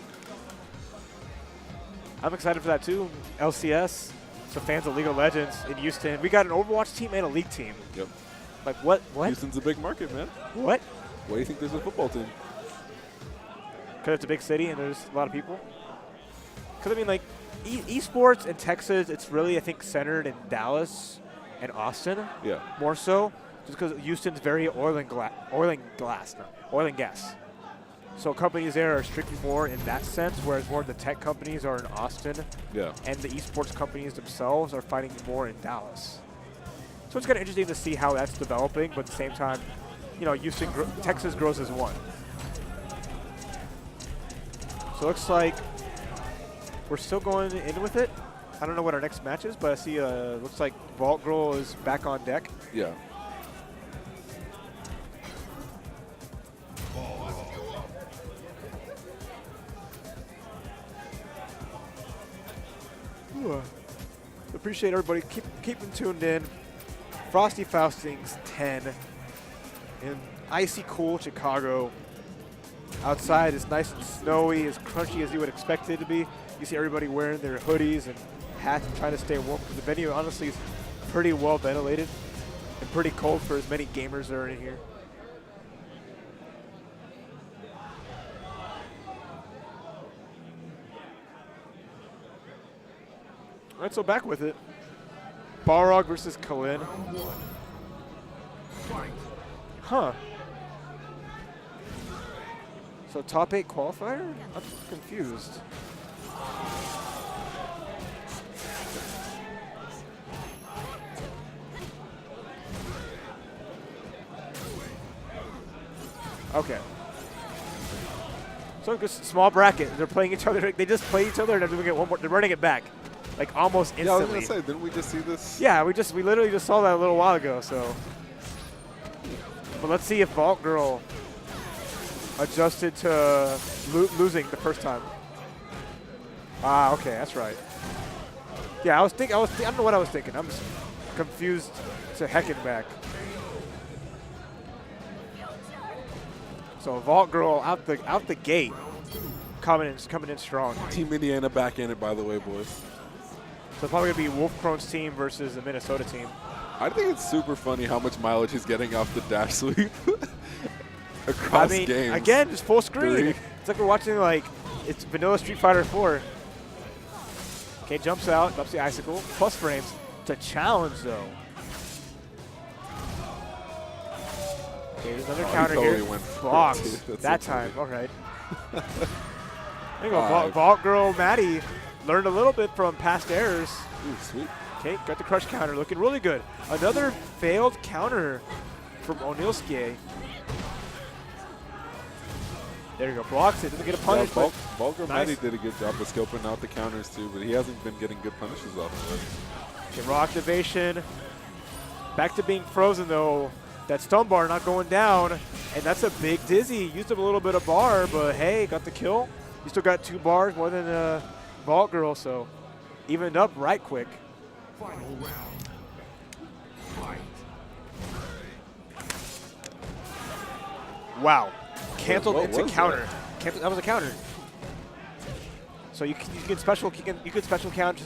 I'm excited for that too. LCS, so fans of League of Legends in Houston. We got an Overwatch team and a League team. Yep. Like what? Houston's a big market, man. What? Why do you think there's a football team? because it's a big city and there's a lot of people. Because I mean, like esports in Texas, it's really I think centered in Dallas and Austin. Yeah. More so, just because Houston's very oil and gas. So companies there are strictly more in that sense, whereas more of the tech companies are in Austin. Yeah. And the esports companies themselves are fighting more in Dallas. So it's kind of interesting to see how that's developing, but at the same time, you know, Texas grows as one. So it looks like we're still going in with it. I don't know what our next match is, but I see looks like Vault Girl is back on deck. Yeah. Appreciate everybody keeping tuned in. Frosty Faustings 10 in icy cool Chicago. Outside is nice and snowy, as crunchy as you would expect it to be. You see everybody wearing their hoodies and hats and trying to stay warm because the venue honestly is pretty well ventilated and pretty cold for as many gamers that are in here. All right, so back with it. Balrog versus Kalin. Huh. So top 8 qualifier? I'm confused. Okay. So just small bracket. They're playing each other. They just play each other and they're doing it one more. They're running it back. Like almost instantly. Yeah, I was gonna say, didn't we just see this? Yeah, we literally just saw that a little while ago. So, but let's see if Vault Girl adjusted to losing the first time. Ah, okay, that's right. Yeah, I don't know what I was thinking. I'm just confused to heckin' back. So Vault Girl out the gate, coming in strong. Team Indiana back in it, by the way, boys. So it's probably going to be Wolfcrone's team versus the Minnesota team. I think it's super funny how much mileage he's getting off the dash sweep across games. Again, just full screen. It's like we're watching, like, it's vanilla Street Fighter 4. Okay, jumps out, ups the icicle, plus frames. It's a challenge, though. Okay, there's another counter totally here. went Box. That so time, all right. There you go, Vault Girl Maddie learned a little bit from past errors. Ooh, sweet. Okay, got the crush counter, looking really good. Another failed counter from O'Neilsky. There you go, blocks it, doesn't get a punish. Yeah, Vault Girl nice. Maddie did a good job of scoping out the counters too, but he hasn't been getting good punishes off of it. Okay, raw activation. Back to being frozen though. That stun bar not going down, and that's a big dizzy. Used up a little bit of bar, but hey, got the kill. You still got 2 bars more than Vault Girl, so evened up right quick. Final round. Fight. Wow, canceled What into was counter. That was a counter. So you can special counter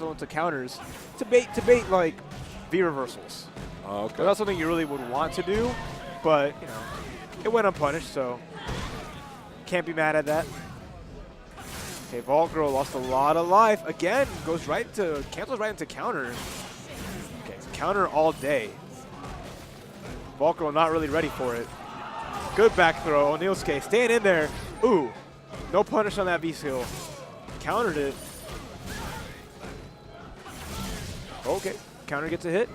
into counters to bait like V reversals. Oh, okay. So that's something you really would want to do, but you know, it went unpunished, so can't be mad at that. Okay, Vault Girl lost a lot of life. Again, cancels right into counter. Okay, counter all day. Vault Girl not really ready for it. Good back throw. O'Neilsky staying in there. Ooh, no punish on that V-skill. Countered it. Okay, counter gets a hit.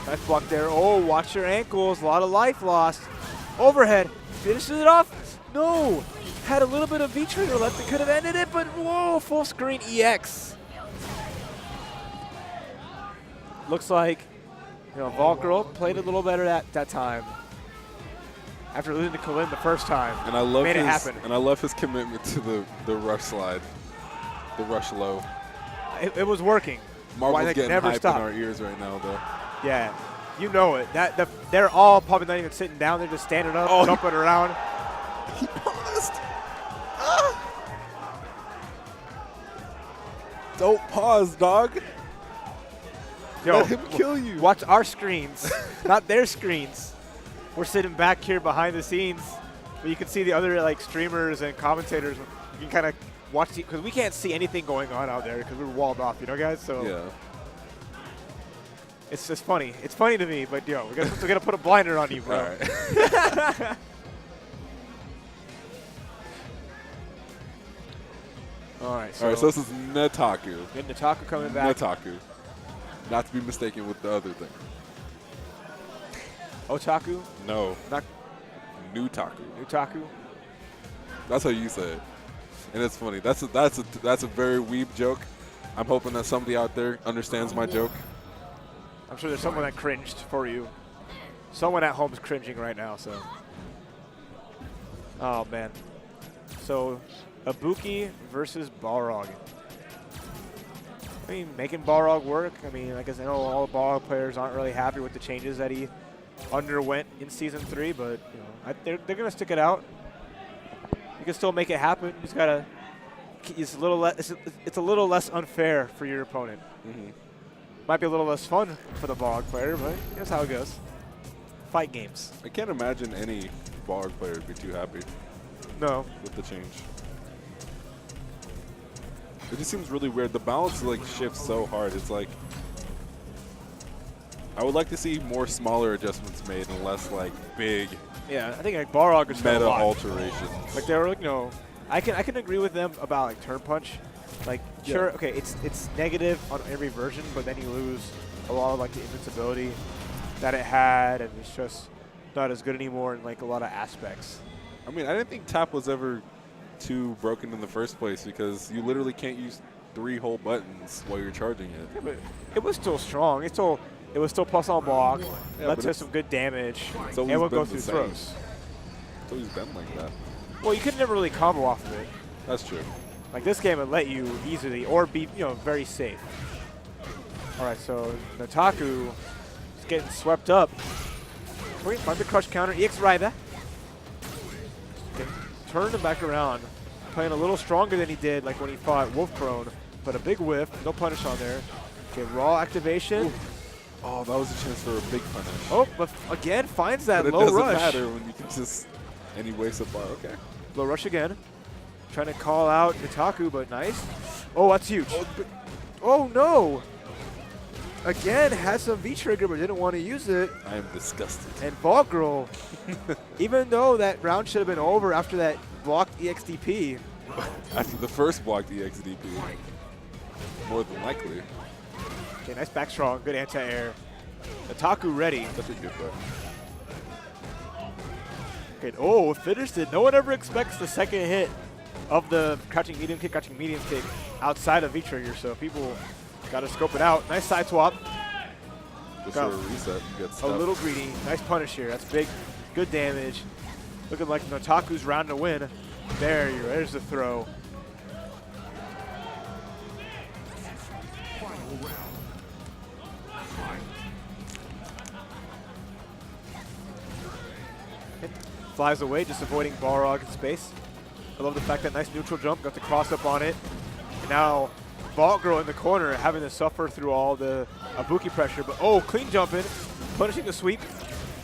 Nice block there. Oh, watch your ankles. A lot of life lost. Overhead. Finishes it off. No. Had a little bit of V-trigger left. It could have ended it, but whoa, full screen EX. Looks like, you know, Vault Girl played a little better that time. After losing to Kalin the first time. And I love made it happen. And I love his commitment to the rush slide. The rush low. It was working. Marvel's getting never hype stopped. in our ears right now, though. Yeah, you know it. They're all probably not even sitting down. They're just standing up, jumping around. He paused. Don't pause, dog. Yo, Let him kill you. Watch our screens, not their screens. We're sitting back here behind the scenes. But you can see the other like streamers and commentators. You can kind of watch because we can't see anything going on out there because we're walled off, you know, guys. So Yeah. it's just funny. It's funny to me, but yo, we're gonna put a blinder on you, bro. All right. All right. All right, so this is Netaku. Good Netaku coming back. Netaku. Not to be mistaken with the other thing. Otaku, No. not Nutaku. Nutaku. That's how you say it. And it's funny. That's a very weeb joke. I'm hoping that somebody out there understands my joke. I'm sure there's someone that cringed for you. Someone at home is cringing right now, so. Oh, man. So, Ibuki versus Balrog. I mean, making Balrog work. I mean, I guess I know all the Balrog players aren't really happy with the changes that he underwent in Season 3, but, you know, they're going to stick it out. You can still make it happen. You just got to. It's a little less unfair for your opponent. Mm-hmm. Might be a little less fun for the Balrog player, but that's how it goes. Fight games. I can't imagine any Balrog player would be too happy No. with the change. It just seems really weird. The balance like shifts so hard. It's like I would like to see more smaller adjustments made and less like big Yeah, I think like Balrog is meta a lot. alterations. Like they're, you know, I can agree with them about like turn punch. Like sure, okay, it's negative on every version, but then you lose a lot of like the invincibility that it had, and it's just not as good anymore in like a lot of aspects. I mean, I didn't think tap was ever too broken in the first place because you literally can't use 3 whole buttons while you're charging it. Yeah, but it was still strong. It was still plus on block. Yeah, Let but to some good damage. It's And always we'll go been through the same. throws. It's always been like that. Well, you could never really combo off of it. That's true. Like this game would let you easily or be, you know, very safe. All right, so Netaku is getting swept up. Wait, find the crush counter. EX Rider. Okay, turn him back around. Playing a little stronger than he did like when he fought Wolf Prone, but a big whiff. No punish on there. Okay, raw activation. Ooh. Oh, that was a chance for a big punish. Oh, but again finds that But it low doesn't rush. matter when you can just and he wastes a bar. Okay. Low rush again. Trying to call out Netaku, but nice. Oh, that's huge. Oh, no. Again, had some V-trigger, but didn't want to use it. I am disgusted. And Ball Girl, even though that round should have been over after that blocked EXDP. After the first blocked EXDP. More than likely. Okay, nice back strong. Good anti-air. Netaku ready. Such a good play. Okay, oh, finished it. No one ever expects the second hit of the crouching medium kick outside of V-trigger, so people got to scope it out. Nice side swap. Just for a reset, you get A stuff. little greedy. Nice punish here. That's big. Good damage. Looking like Netaku's round to win. There's the throw. Final round. Fight. Flies away, just avoiding Balrog in space. I love the fact that nice neutral jump, got the cross up on it. And now Ball Girl in the corner having to suffer through all the Ibuki pressure. But oh, clean jumping, punishing the sweep.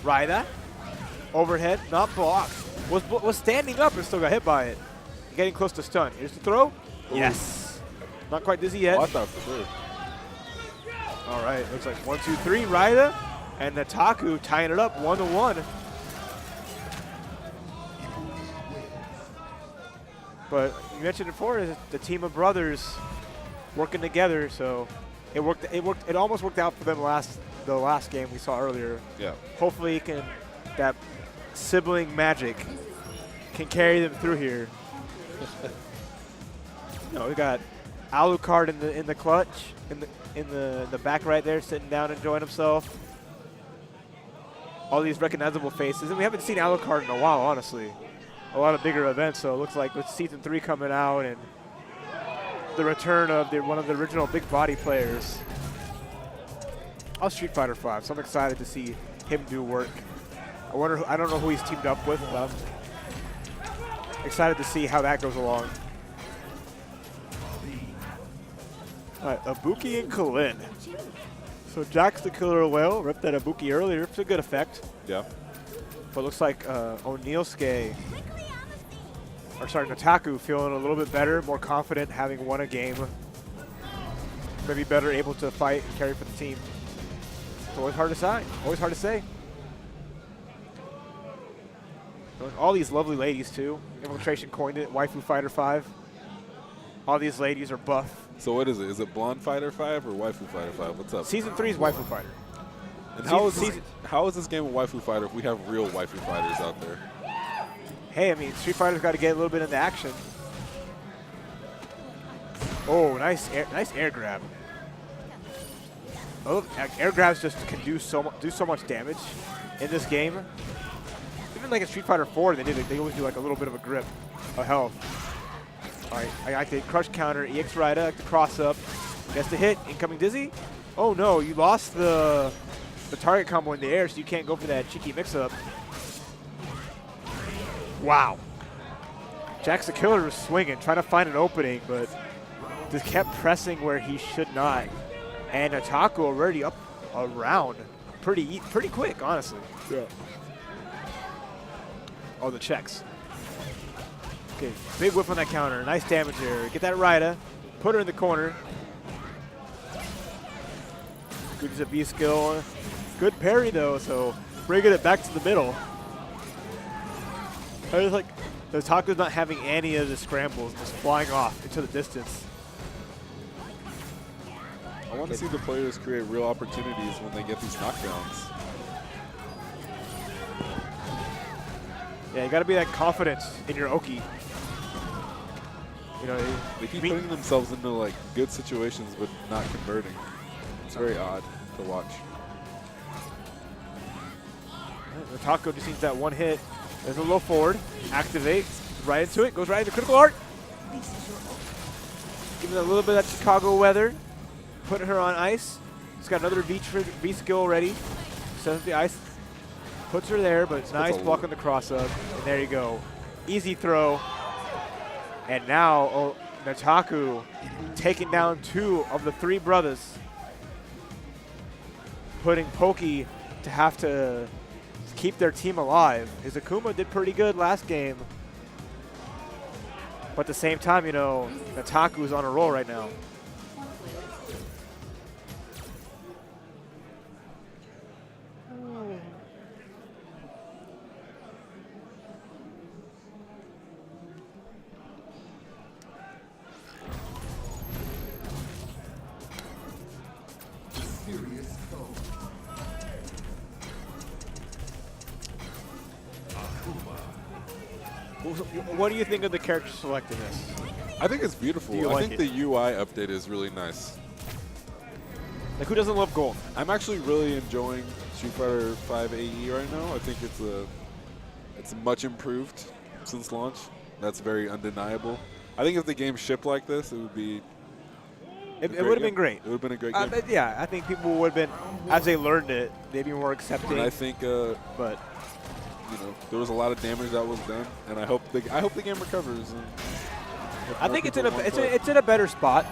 Raida, overhead, not blocked. Was standing up and still got hit by it. Getting close to stun. Here's the throw. Ooh. Yes. Not quite dizzy yet. Oh, I thought for sure. All right, looks like 1, 2, 3, Raida. And Netaku tying it up 1-1. But you mentioned before, the team of brothers working together, so it worked. It almost worked out for them the last game we saw earlier. Yeah. Hopefully, that sibling magic can carry them through here. We got Alucard in the clutch, in the back right there, sitting down enjoying himself. All these recognizable faces, and we haven't seen Alucard in a while, honestly. A lot of bigger events, so it looks like with Season 3 coming out and the return of one of the original big body players. Street Fighter 5, so I'm excited to see him do work. I don't know who he's teamed up with, but I'm excited to see how that goes along. All right, Ibuki and Kalin. So Jax the Killer Whale ripped that Ibuki earlier. It's a good effect. Yeah. But looks like O'Neilsuke, or sorry, Nataku feeling a little bit better, more confident, having won a game. Maybe better able to fight and carry for the team. It's always hard to say. Always hard to say. All these lovely ladies too. Infiltration coined it. Waifu Fighter 5. All these ladies are buff. So what is it? Is it Blonde Fighter 5 or Waifu Fighter 5? What's up? Season 3 is Waifu Fighter. And how is this game a Waifu Fighter if we have real Waifu Fighters out there? Hey, I mean, Street Fighter's got to get a little bit into action. Oh, nice air grab. Oh, air grabs just can do so much damage in this game. Even like in Street Fighter 4, they always do like a little bit of a grip of health. All right, I like the crush counter, EX Rida, like the cross up. Gets the hit, incoming dizzy. Oh no, you lost the target combo in the air, so you can't go for that cheeky mix-up. Wow. Jax the Killer was swinging, trying to find an opening, but just kept pressing where he should not. And Nataku already up around pretty quick, honestly. Yeah. Oh, the checks. Okay, big whip on that counter. Nice damage here. Get that Rida. Put her in the corner. Good use of V skill. Good parry though, so bringing it back to the middle. I was like, Nataku's not having any of the scrambles, just flying off into the distance. I want to see the players create real opportunities when they get these knockdowns. Yeah, you got to be that confidence in your Oki. You know, they keep putting themselves into like good situations but not converting. It's very odd to watch. Nataku just needs that one hit. There's a low forward. Activate. Right into it. Goes right into critical art. Giving it a little bit of that Chicago weather. Putting her on ice. She's got another V skill ready. Sends the ice. Puts her there, but it's nice block on the cross up. And there you go. Easy throw. And now Nataku taking down 2 of the 3 brothers. Putting Pokey to have to keep their team alive. His Akuma did pretty good last game. But at the same time, you know, Nataku's on a roll right now. What do you think of the character select in this? I think it's beautiful. I think the UI update is really nice. Like, who doesn't love gold? I'm actually really enjoying Street Fighter 5 AE right now. I think it's much improved since launch. That's very undeniable. I think if the game shipped like this, it would be. It would have been great. It would have been a great game. But yeah, I think people would have been, as they learned it, they'd be more accepting. And I think, but you know, there was a lot of damage that was done, and I hope the game recovers. And I think it's in a better spot.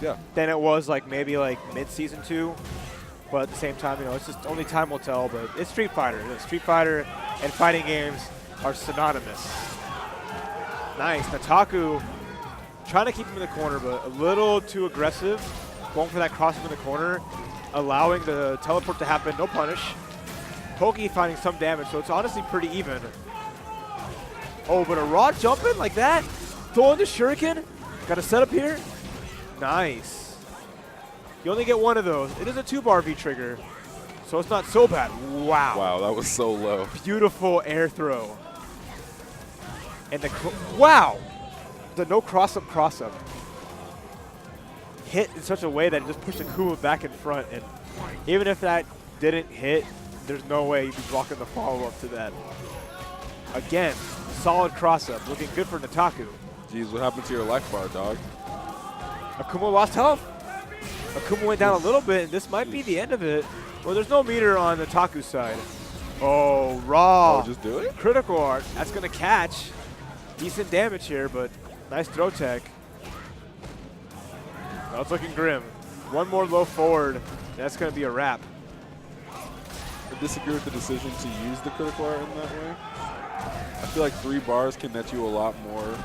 Yeah. Than it was like maybe like mid-season 2, but at the same time, you know, it's just only time will tell. But it's Street Fighter. Street Fighter and fighting games are synonymous. Nice, Nataku trying to keep him in the corner, but a little too aggressive, going for that cross-up in the corner, allowing the teleport to happen. No punish. Pokey finding some damage, so it's honestly pretty even. Oh, but a raw jumping like that, throwing the shuriken. Got a setup here. Nice. You only get one of those. It is a 2-bar V trigger, so it's not so bad. Wow. Wow, that was so low. Beautiful air throw. And the wow, the no cross-up. Hit in such a way that it just pushed Akuma back in front, and even if that didn't hit, there's no way you'd be blocking the follow-up to that. Again, solid cross-up, looking good for Nataku. Jeez, what happened to your life bar, dog? Akuma lost health. Akuma went down a little bit, and this might be the end of it. Well, there's no meter on Nataku's side. Oh, raw. Oh, just do it? Critical art. That's going to catch. Decent damage here, but nice throw tech. That's looking grim. One more low forward. That's going to be a wrap. disagree with the decision to use the critical art in that way. I feel like 3 bars can net you a lot more.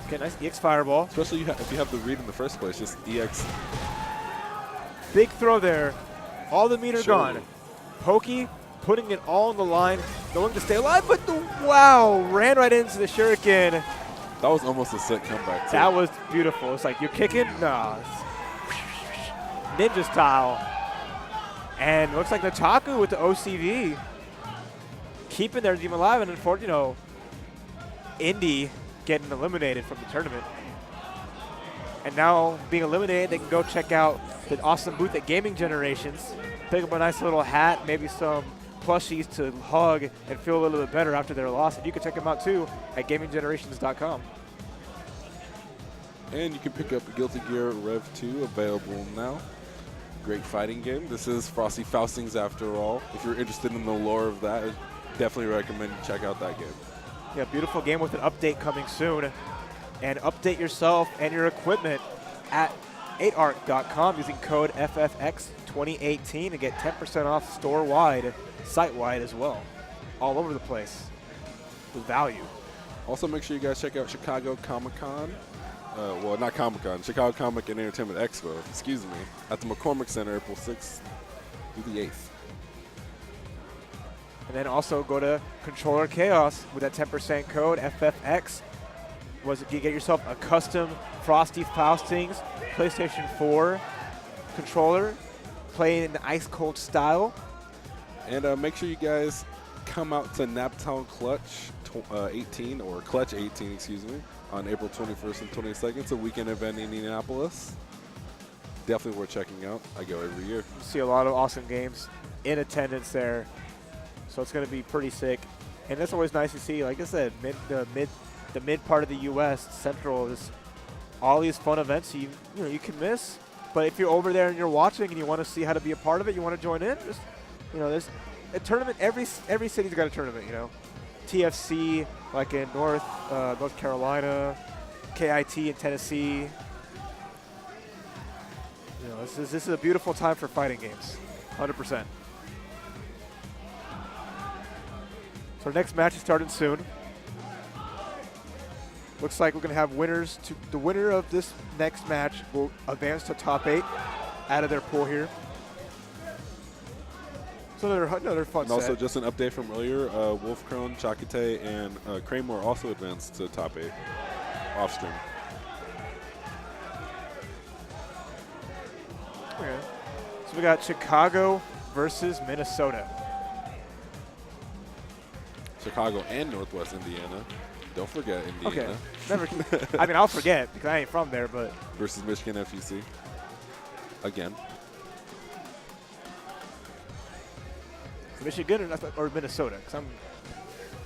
Okay, nice EX fireball. Especially if you have the read in the first place, just EX. Big throw there. All the meter Sure. gone. Pokey putting it all on the line, going to stay alive, but wow, ran right into the shuriken. That was almost a sick comeback, too. That was beautiful. It's like, you're kicking? Nah. Ninja style. And looks like Nataku with the OCV. Keeping their team alive, and unfortunately, Indy getting eliminated from the tournament. And now being eliminated, they can go check out the awesome booth at Gaming Generations, pick up a nice little hat, maybe some plushies to hug and feel a little bit better after their loss. And you can check them out too at gaminggenerations.com. And you can pick up Guilty Gear Rev 2, available now. Great fighting game. This is Frosty Faustings after all. If you're interested in the lore of that, I definitely recommend you check out that game. Yeah, beautiful game with an update coming soon. And update yourself and your equipment at 8arc.com using code FFX2018 and get 10% off store-wide, site-wide as well. All over the place with value. Also, make sure you guys check out Chicago Comic-Con. Well, not Comic-Con, Chicago Comic and Entertainment Expo, excuse me, at the McCormick Center, April 6th through the 8th. And then also go to Controller Chaos with that 10% code, FFX. You get yourself a custom Frosty Faustings PlayStation 4 controller, play in the ice-cold style. And make sure you guys come out to Naptown Clutch 18, or Clutch 18, excuse me, on April 21st and 22nd. It's a weekend event in Indianapolis. Definitely worth checking out. I go every year. See a lot of awesome games in attendance there. So it's going to be pretty sick. And that's always nice to see, like I said, the mid part of the U.S., Central, is all these fun events you can miss. But if you're over there and you're watching and you want to see how to be a part of it, you want to join in, just, there's a tournament. Every city's got a tournament, TFC, like in North Carolina, KIT in Tennessee. This is a beautiful time for fighting games, 100%. So our next match is starting soon. Looks like we're going to have winners. The winner of this next match will advance to top 8 out of their pool here. So another fun And set. also, just an update from earlier, Wolfkrone, Chakute, and Kramer also advanced to top 8 off stream. Okay. So we got Chicago versus Minnesota. Chicago and Northwest Indiana. Don't forget Indiana. Okay. Never. I mean, I'll forget because I ain't from there, but. Versus Michigan FEC. Again. Michigan or Minnesota?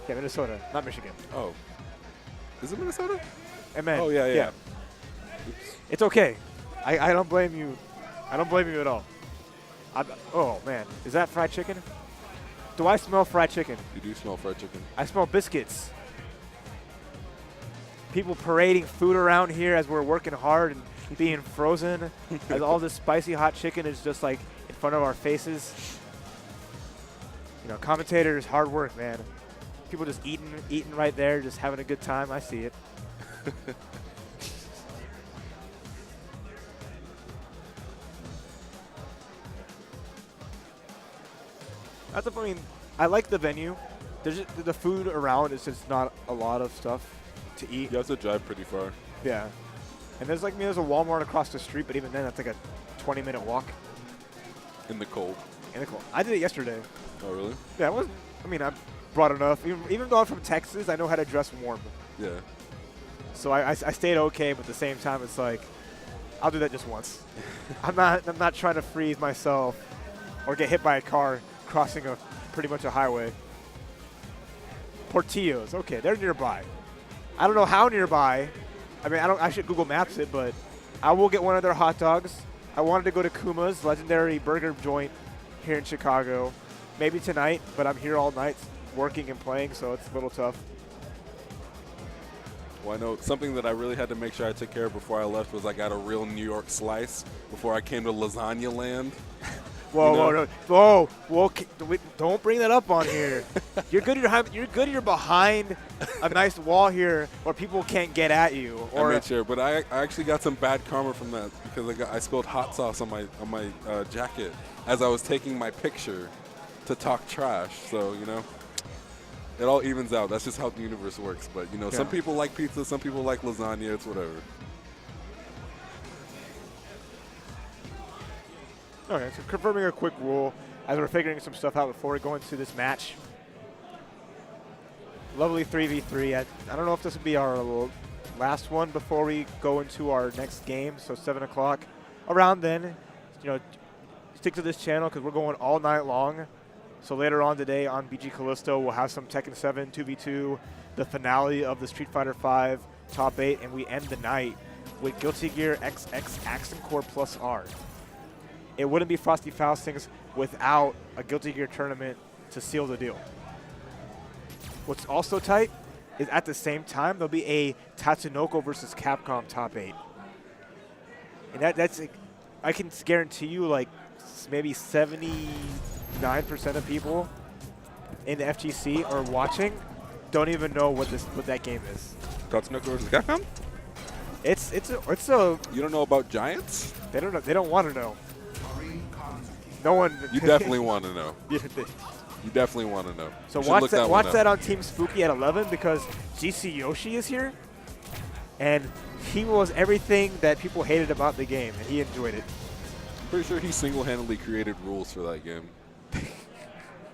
Minnesota, not Michigan. Oh. Is it Minnesota? Amen. Oh, yeah. Oops. It's okay. I don't blame you. I don't blame you at all. Oh, man. Is that fried chicken? Do I smell fried chicken? You do smell fried chicken. I smell biscuits. People parading food around here as we're working hard and being frozen. As all this spicy hot chicken is just like in front of our faces. Commentators, hard work, man. People just eating right there, just having a good time. I see it. I like the venue. There's the food around is just not a lot of stuff to eat. You have to drive pretty far. Yeah. And there's a Walmart across the street, but even then, that's like a 20-minute walk. In the cold. I did it yesterday. Oh, really? Yeah, I brought enough. Even though I'm from Texas, I know how to dress warm. Yeah. So I stayed okay, but at the same time, it's like, I'll do that just once. I'm not trying to freeze myself or get hit by a car crossing pretty much a highway. Portillo's, okay, they're nearby. I don't know how nearby. I should Google Maps it, but I will get one of their hot dogs. I wanted to go to Kuma's legendary burger joint here in Chicago. Maybe tonight, but I'm here all night working and playing, so it's a little tough. Well, I know something that I really had to make sure I took care of before I left was I got a real New York slice before I came to lasagna land. Whoa, You know? whoa, whoa! Don't bring that up on here. You're good. You're good. You're behind a nice wall here, where people can't get at you. Or I made sure, but I actually got some bad karma from that because I spilled hot sauce on my jacket as I was taking my picture to talk trash. So you know, it all evens out. That's just how the universe works. But you know, some people like pizza, some people like lasagna. It's whatever. Okay, so confirming a quick rule as we're figuring some stuff out before we go into this match. Lovely 3v3. I don't know if this will be our last one before we go into our next game, so 7 o'clock. Around then, you know, stick to this channel because we're going all night long. So later on today on BG Callisto, we'll have some Tekken 7 2v2, the finale of the Street Fighter V top 8, and we end the night with Guilty Gear XX Accent Core Plus R. It wouldn't be Frosty Faustings without a Guilty Gear tournament to seal the deal. What's also tight is at the same time, there'll be a Tatsunoko versus Capcom top 8. And that's, I can guarantee you, like, maybe 79% of people in the FGC are watching don't even know what that game is. Tatsunoko versus Capcom? It's a You don't know about Giants? they don't know, they don't want to know. No one. You definitely want to know. Yeah, You definitely want to know. so You should watch look that. one Watch that up. on Team Spooky at 11 because GC Yoshi is here, and he was everything that people hated about the game, and he enjoyed it. Pretty sure he single-handedly created rules for that game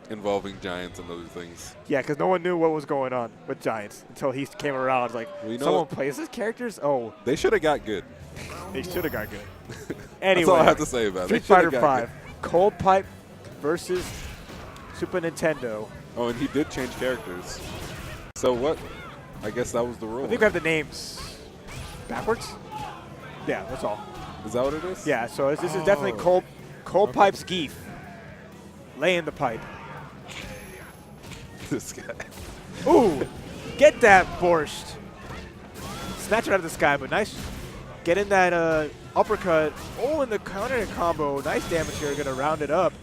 involving giants and other things. Yeah, because no one knew what was going on with Giants until he came around. Like, Well, you know someone what? plays these characters? Oh, They should have got good. they should have got good. Anyway, That's all I have to say about it. They Street shoulda Fighter got 5, Cold Pipe versus Super Nintendo. good. Oh, and he did change characters. So what? I guess that was the rule. I think we have the names backwards. Yeah, that's all. Is that what it is? Yeah, so this is definitely Cold Pipe's Geef. Lay in the pipe. This guy. Ooh, get that borscht. Snatch it out of the sky, but nice. Get in that uppercut. Oh, and the counter combo. Nice damage here. Going to round it up.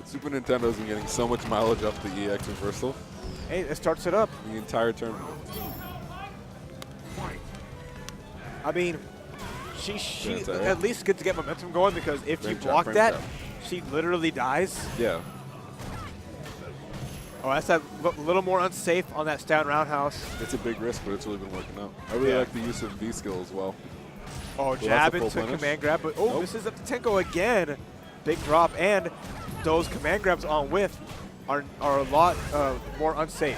Super Nintendo's been getting so much mileage off the EX reversal Hey, it starts it up. the entire tournament. I mean, she That's all right. at least gets to get momentum going because if you Frame trap, block frame that, trap. she literally dies. Yeah. Oh, that's that little more unsafe on that down roundhouse. It's a big risk, but it's really been working out. I really Yeah. like the use of V-skill as well. Oh, that's jab a full into punish. command grab, but oh, Nope. this is up to Tenko again. Big drop, and those command grabs on whiff are a lot more unsafe.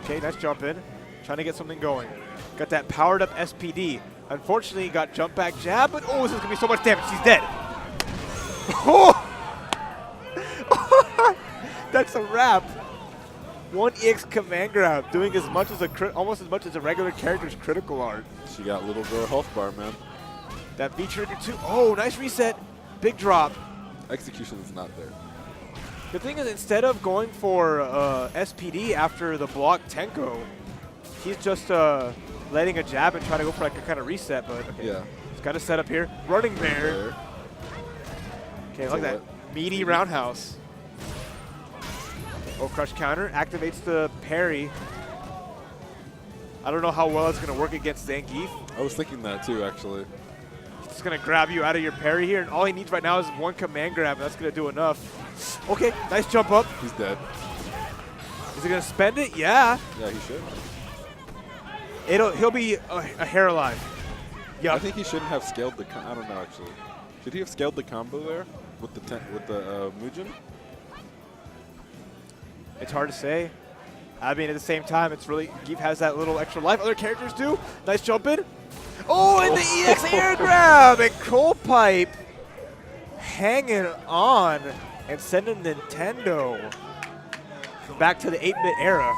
Okay, nice jump in. Trying to get something going. Got that powered up SPD. Unfortunately, got jump back jab, but oh, this is going to be so much damage. She's dead. Oh! That's a wrap. One EX command grab, doing as much as almost as much as a regular character's critical art. She got little girl health bar, man. That V trigger too. Oh, nice reset. Big drop. Execution is not there. The thing is, instead of going for SPD after the block Tenko, he's just letting a jab and trying to go for like a kind of reset. But okay, Yeah. he's got a setup here. Running there. There. Okay, like that meaty roundhouse. Oh, crush counter activates the parry. I don't know how well it's going to work against Zangief. I was thinking that too, actually. He's going to grab you out of your parry here, and all he needs right now is one command grab, and that's going to do enough. Okay, nice jump up. He's dead. Is he going to spend it? Yeah. Yeah, he should. He'll be a hair alive. I Yeah. think he shouldn't have scaled the. I don't know actually. Should he have scaled the combo there with the Mugen? It's hard to say. I mean, at the same time, it's really Geef has that little extra life. Other characters do. Nice jump in. Oh, and the EX air grab and Cold Pipe hanging on and sending Nintendo back to the 8-bit era.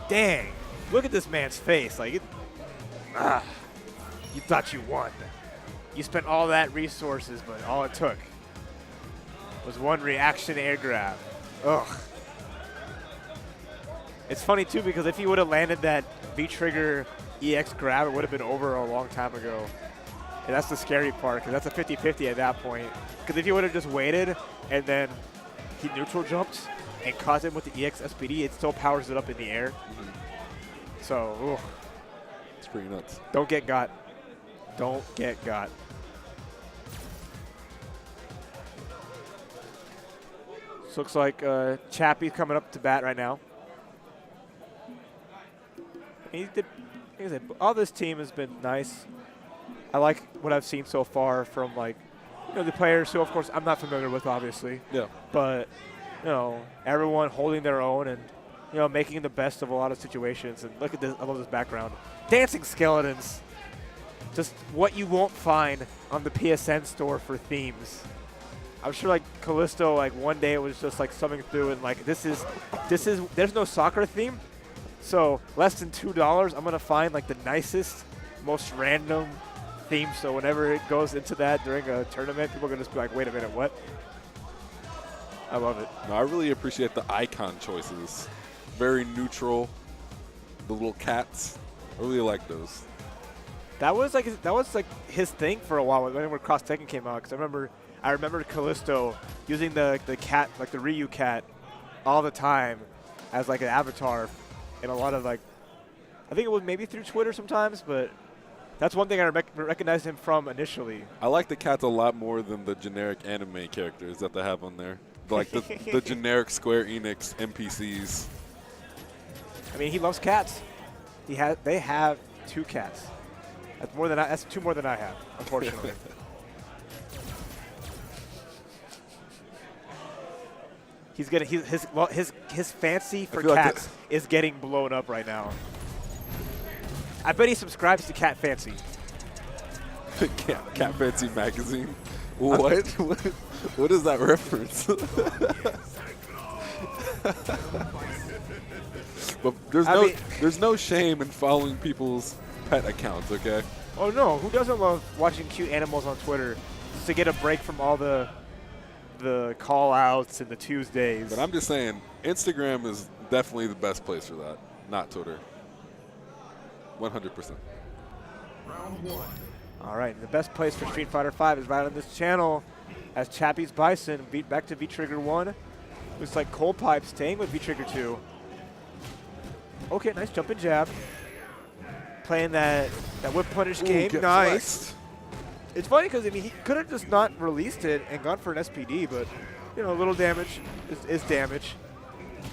Dang. Look at this man's face. Like, you thought you won. You spent all that resources, but all it took was one reaction air grab. Ugh. It's funny, too, because if he would have landed that V-trigger EX grab, it would have been over a long time ago. And that's the scary part, because that's a 50-50 at that point. Because if he would have just waited and then he neutral jumped and caught him with the EX SPD, it still powers it up in the air. So, ooh. It's pretty nuts. Don't get got. Don't get got. This looks like Chappie's coming up to bat right now. All this team has been nice. I like what I've seen so far from, like, the players who, of course, I'm not familiar with, obviously. Yeah. But, everyone holding their own and, making the best of a lot of situations. And look at this. I love this background. Dancing skeletons. Just what you won't find on the PSN store for themes. I'm sure, like, Callisto, like, one day it was just, like, summing through and, like, there's no soccer theme. So less than $2, I'm going to find, like, the nicest, most random theme. So whenever it goes into that during a tournament, people are going to just be like, wait a minute, what? I love it. No, I really appreciate the icon choices. Very neutral. The little cats. I really like those. That was like his thing for a while when Cross Tekken came out. Because I remember Callisto using the cat, like the Ryu cat, all the time as like an avatar, in a lot of, like, I think it was maybe through Twitter sometimes, but that's one thing I recognized him from initially. I like the cats a lot more than the generic anime characters that they have on there. Like the generic Square Enix NPCs. I mean, he loves cats. They have 2 cats. That's more than that's 2 more than I have, unfortunately. He's getting his fancy for cats is getting blown up right now. I bet he subscribes to Cat Fancy. Cat Fancy magazine. What? What is that reference? But there's no shame in following people's pet accounts, okay? Oh no, who doesn't love watching cute animals on Twitter just to get a break from all the call outs and the Tuesdays? But I'm just saying, Instagram is definitely the best place for that, not Twitter. 100%. Round 1. All right, the best place for Street Fighter V is right on this channel, as Chappie's Bison beat back to V-Trigger 1. Looks like Cold Pipe staying with V-Trigger 2. Okay, nice jumping jab. Playing that whip punish game. Nice. It's funny because, I mean, he could have just not released it and gone for an SPD, but, a little damage is damage.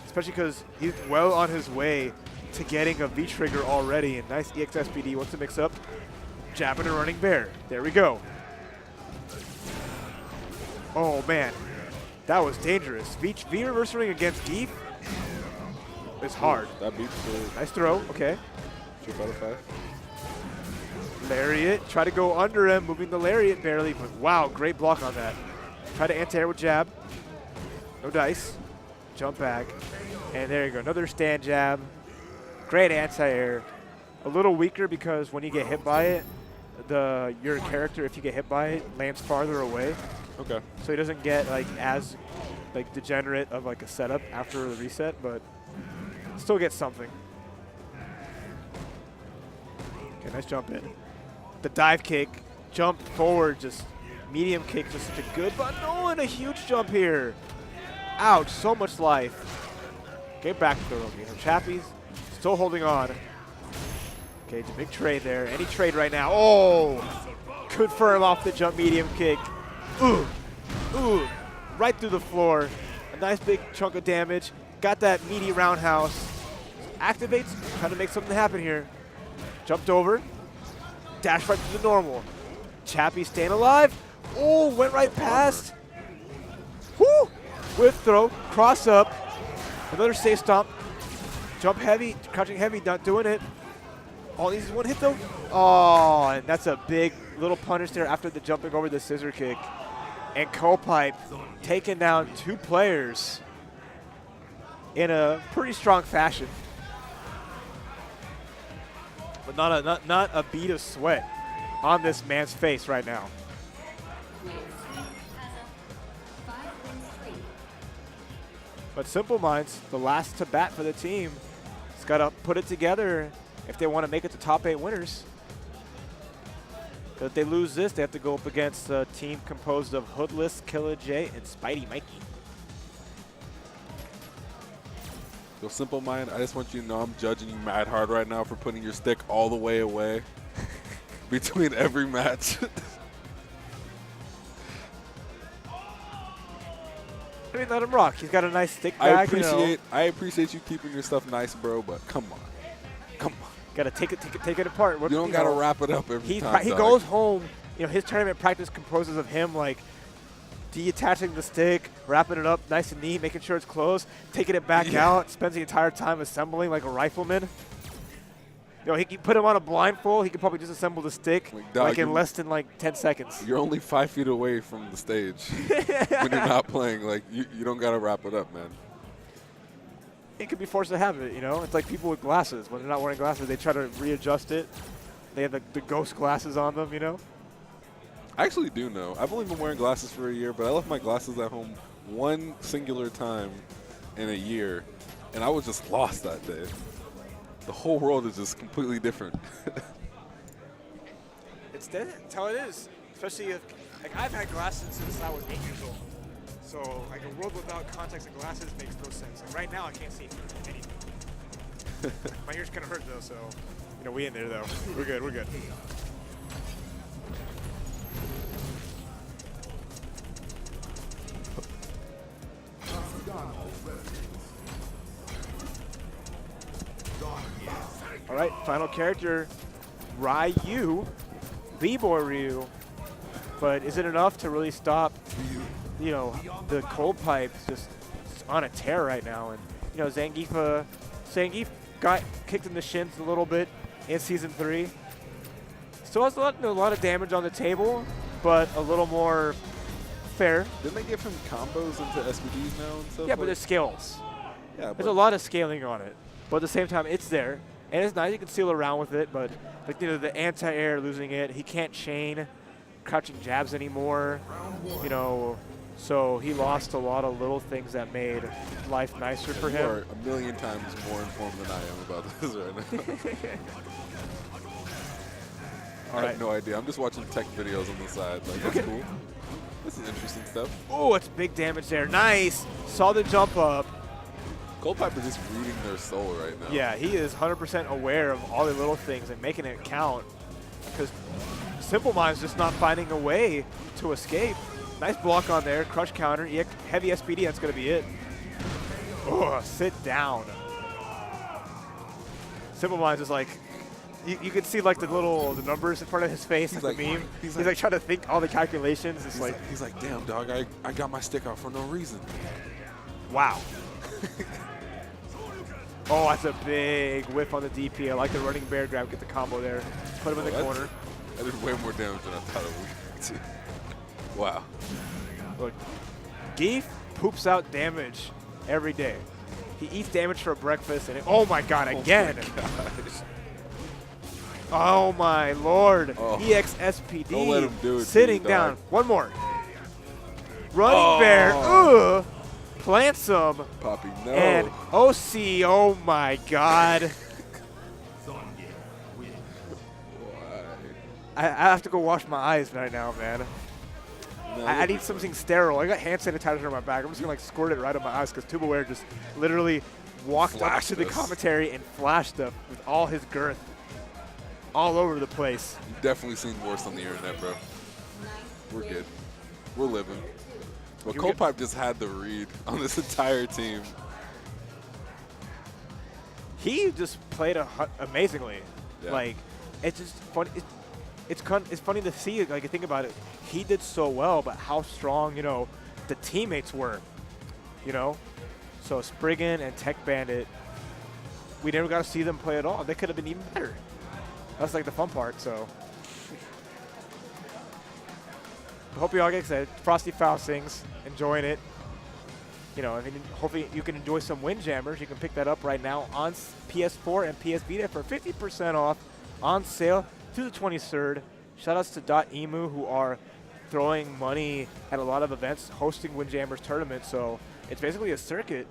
Especially because he's well on his way to getting a V-Trigger already. And nice EX SPD wants to mix up. Jabbing and running bear. There we go. Oh, man. That was dangerous. V-reversing against Geef is hard. That beats the Nice throw. Okay. Street Fighter 5. Lariat. Try to go under him. Moving the Lariat barely. But wow, great block on that. Try to anti-air with jab. No dice. Jump back. And there you go. Another stand jab. Great anti-air. A little weaker because when you get hit by it, your character, if you get hit by it, lands farther away. Okay. So he doesn't get as degenerate of a setup after the reset, but still gets something. Okay, nice jump in. The dive kick, jump forward, just medium kick, just such a good, but no, and a huge jump here. Ouch, so much life. Get back to the rookie. Chappie's still holding on. Okay, it's a big trade there. Any trade right now. Oh, confirm off the jump medium kick. Ooh, ooh, right through the floor. A nice big chunk of damage. Got that meaty roundhouse. Activates, trying to make something happen here. Jumped over. Dash right to the normal. Chappie staying alive. Oh, went right past. Woo! Whip throw, cross up. Another safe stomp. Jump heavy, crouching heavy, not doing it. All these is one hit though. Oh, and that's a big little punish there after the jumping over the scissor kick. And Copipe taking down 2 players in a pretty strong fashion. But not a bead of sweat on this man's face right now. But Simple Minds, the last to bat for the team, has got to put it together if they want to make it to top 8 winners. If they lose this, they have to go up against a team composed of Hoodless, Killer J, and Spidey Mikey. So Simple Mind, I just want you to know I'm judging you mad hard right now for putting your stick all the way away between every match. I mean, let him rock. He's got a nice stick bag. I appreciate you keeping your stuff nice, bro, but come on. Come on. Gotta take it apart. You don't gotta wrap it up every time. He goes home. His tournament practice composes of him like detaching the stick, wrapping it up nice and neat, making sure it's closed, taking it back out, spends the entire time assembling like a rifleman. He can put him on a blindfold. He could probably disassemble the stick in less than 10 seconds. You're only 5 feet away from the stage when you're not playing. Like you don't gotta wrap it up, man. It could be forced to have it, It's like people with glasses. When they're not wearing glasses, they try to readjust it. They have the ghost glasses on them, I actually do know. I've only been wearing glasses for a year, but I left my glasses at home one singular time in a year, and I was just lost that day. The whole world is just completely different. It's how it is. Especially if, I've had glasses since I was 8 years old. So, a world without contacts and glasses makes no sense. Right now, I can't see anything. My ears kind of hurt, though, so, we in there, though. We're good, we're good. All right, final character, Ryu, B-Boy Ryu. But is it enough to really stop, the cold pipe just on a tear right now? And, Zangief got kicked in the shins a little bit in Season 3. Still has a lot of damage on the table, but a little more fair. Didn't they give him combos into SPDs now and stuff? Yeah, but there's scales. Yeah, there's a lot of scaling on it. But at the same time, it's there. And it's nice. You can seal around with it, but the anti-air, losing it. He can't chain crouching jabs anymore. So he lost a lot of little things that made life nicer for him. You are a million times more informed than I am about this right now. I have no idea. I'm just watching tech videos on the side. That's cool. This is interesting stuff. Oh, it's big damage there. Nice. Saw the jump up. Coldpipe is just reading their soul right now. Yeah, he is 100% aware of all the little things and making it count. Because Simple Mind's just not finding a way to escape. Nice block on there. Crush counter. Heavy SPD, that's going to be it. Oh, sit down. Simple Mind's just you can see the numbers in front of his face, the meme. He's trying to think all the calculations. He's like, damn, dog, I got my stick out for no reason. Wow. Oh, that's a big whiff on the DP. I like the running bear grab, get the combo there. Put him in the corner. That did way more damage than I thought it would. Wow. Look, Geef poops out damage every day. He eats damage for breakfast, and oh my god, again. Oh my lord. EXSPD. Don't let him do it. Sitting down. One more. Running bear. Ugh. Plants him. Poppy, no. And OC, oh my god. I have to go wash my eyes right now, man. No, I need something sterile. I got hand sanitizer on my back. I'm just going to squirt it right on my eyes because Tubaware just literally walked up to the commentary and flashed up with all his girth all over the place. You've definitely seen worse on the internet, bro. We're good. We're living. But Coldpipe just had the read on this entire team. He just played amazingly. Yeah. It's just funny. It's funny to see. You think about it. He did so well, but how strong, the teammates were. So Spriggan and Tech Bandit, we never got to see them play at all. They could have been even better. That's the fun part. So. I hope you all get excited. Frosty Faustings, enjoying it. Hopefully you can enjoy some Windjammers. You can pick that up right now on PS4 and PS Vita for 50% off on sale through the 23rd. Shoutouts to .emu who are throwing money at a lot of events, hosting Windjammers tournaments. So it's basically a circuit.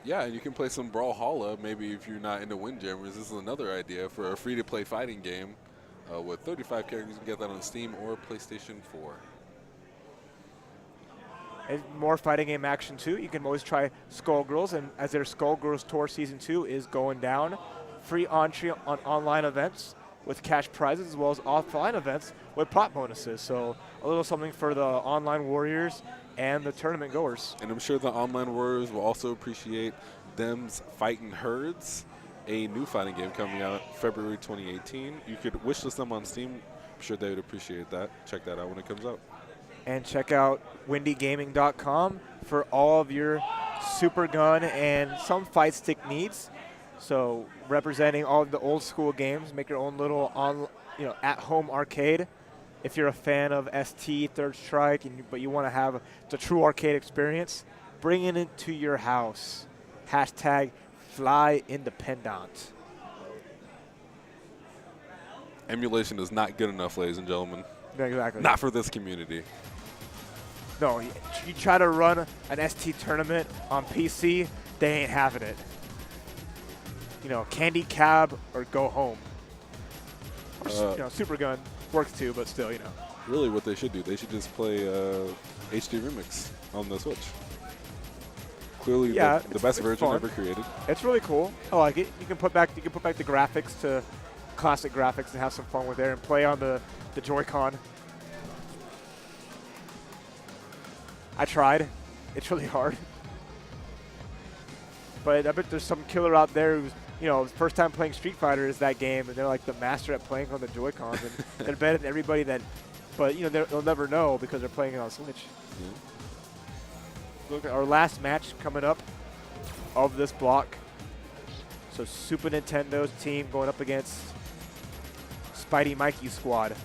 Yeah, and you can play some Brawlhalla. Maybe if you're not into Windjammers, this is another idea for a free-to-play fighting game. with 35 characters. You can get that on Steam or PlayStation 4. And more fighting game action too. You can always try Skullgirls, and as their Skullgirls Tour Season 2 is going down, free entry on online events with cash prizes as well as offline events with prop bonuses. So a little something for the online warriors and the tournament goers. And I'm sure the online warriors will also appreciate Them's Fightin' Herds, a new fighting game coming out February 2018. You could wishlist them on Steam. I'm sure they would appreciate that. Check that out when it comes out. And check out windygaming.com for all of your super gun and some fight stick needs. So representing all of the old school games, make your own little at-home arcade. If you're a fan of ST, Third Strike, but you want to have the true arcade experience, bringing it to your house. Hashtag Fly Independent. Emulation is not good enough, ladies and gentlemen. Yeah, exactly. Not for this community. No, you try to run an ST tournament on PC, they ain't having it. Candy Cab or go home. Or, Super Gun works too, but still, Really, what they should do, they should just play HD Remix on the Switch. Clearly, the best version fun. ever created. It's really cool. I like it. You can put back the graphics to classic graphics and have some fun with there and play on the Joy-Con. I tried. It's really hard. But I bet there's some killer out there who's, his first time playing Street Fighter is that game, and they're like the master at playing on the Joy-Cons, and they're better than everybody that, but they'll never know because they're playing it on Switch. Yeah. Look at our last match coming up of this block. So Super Nintendo's team going up against Spidey Mikey squad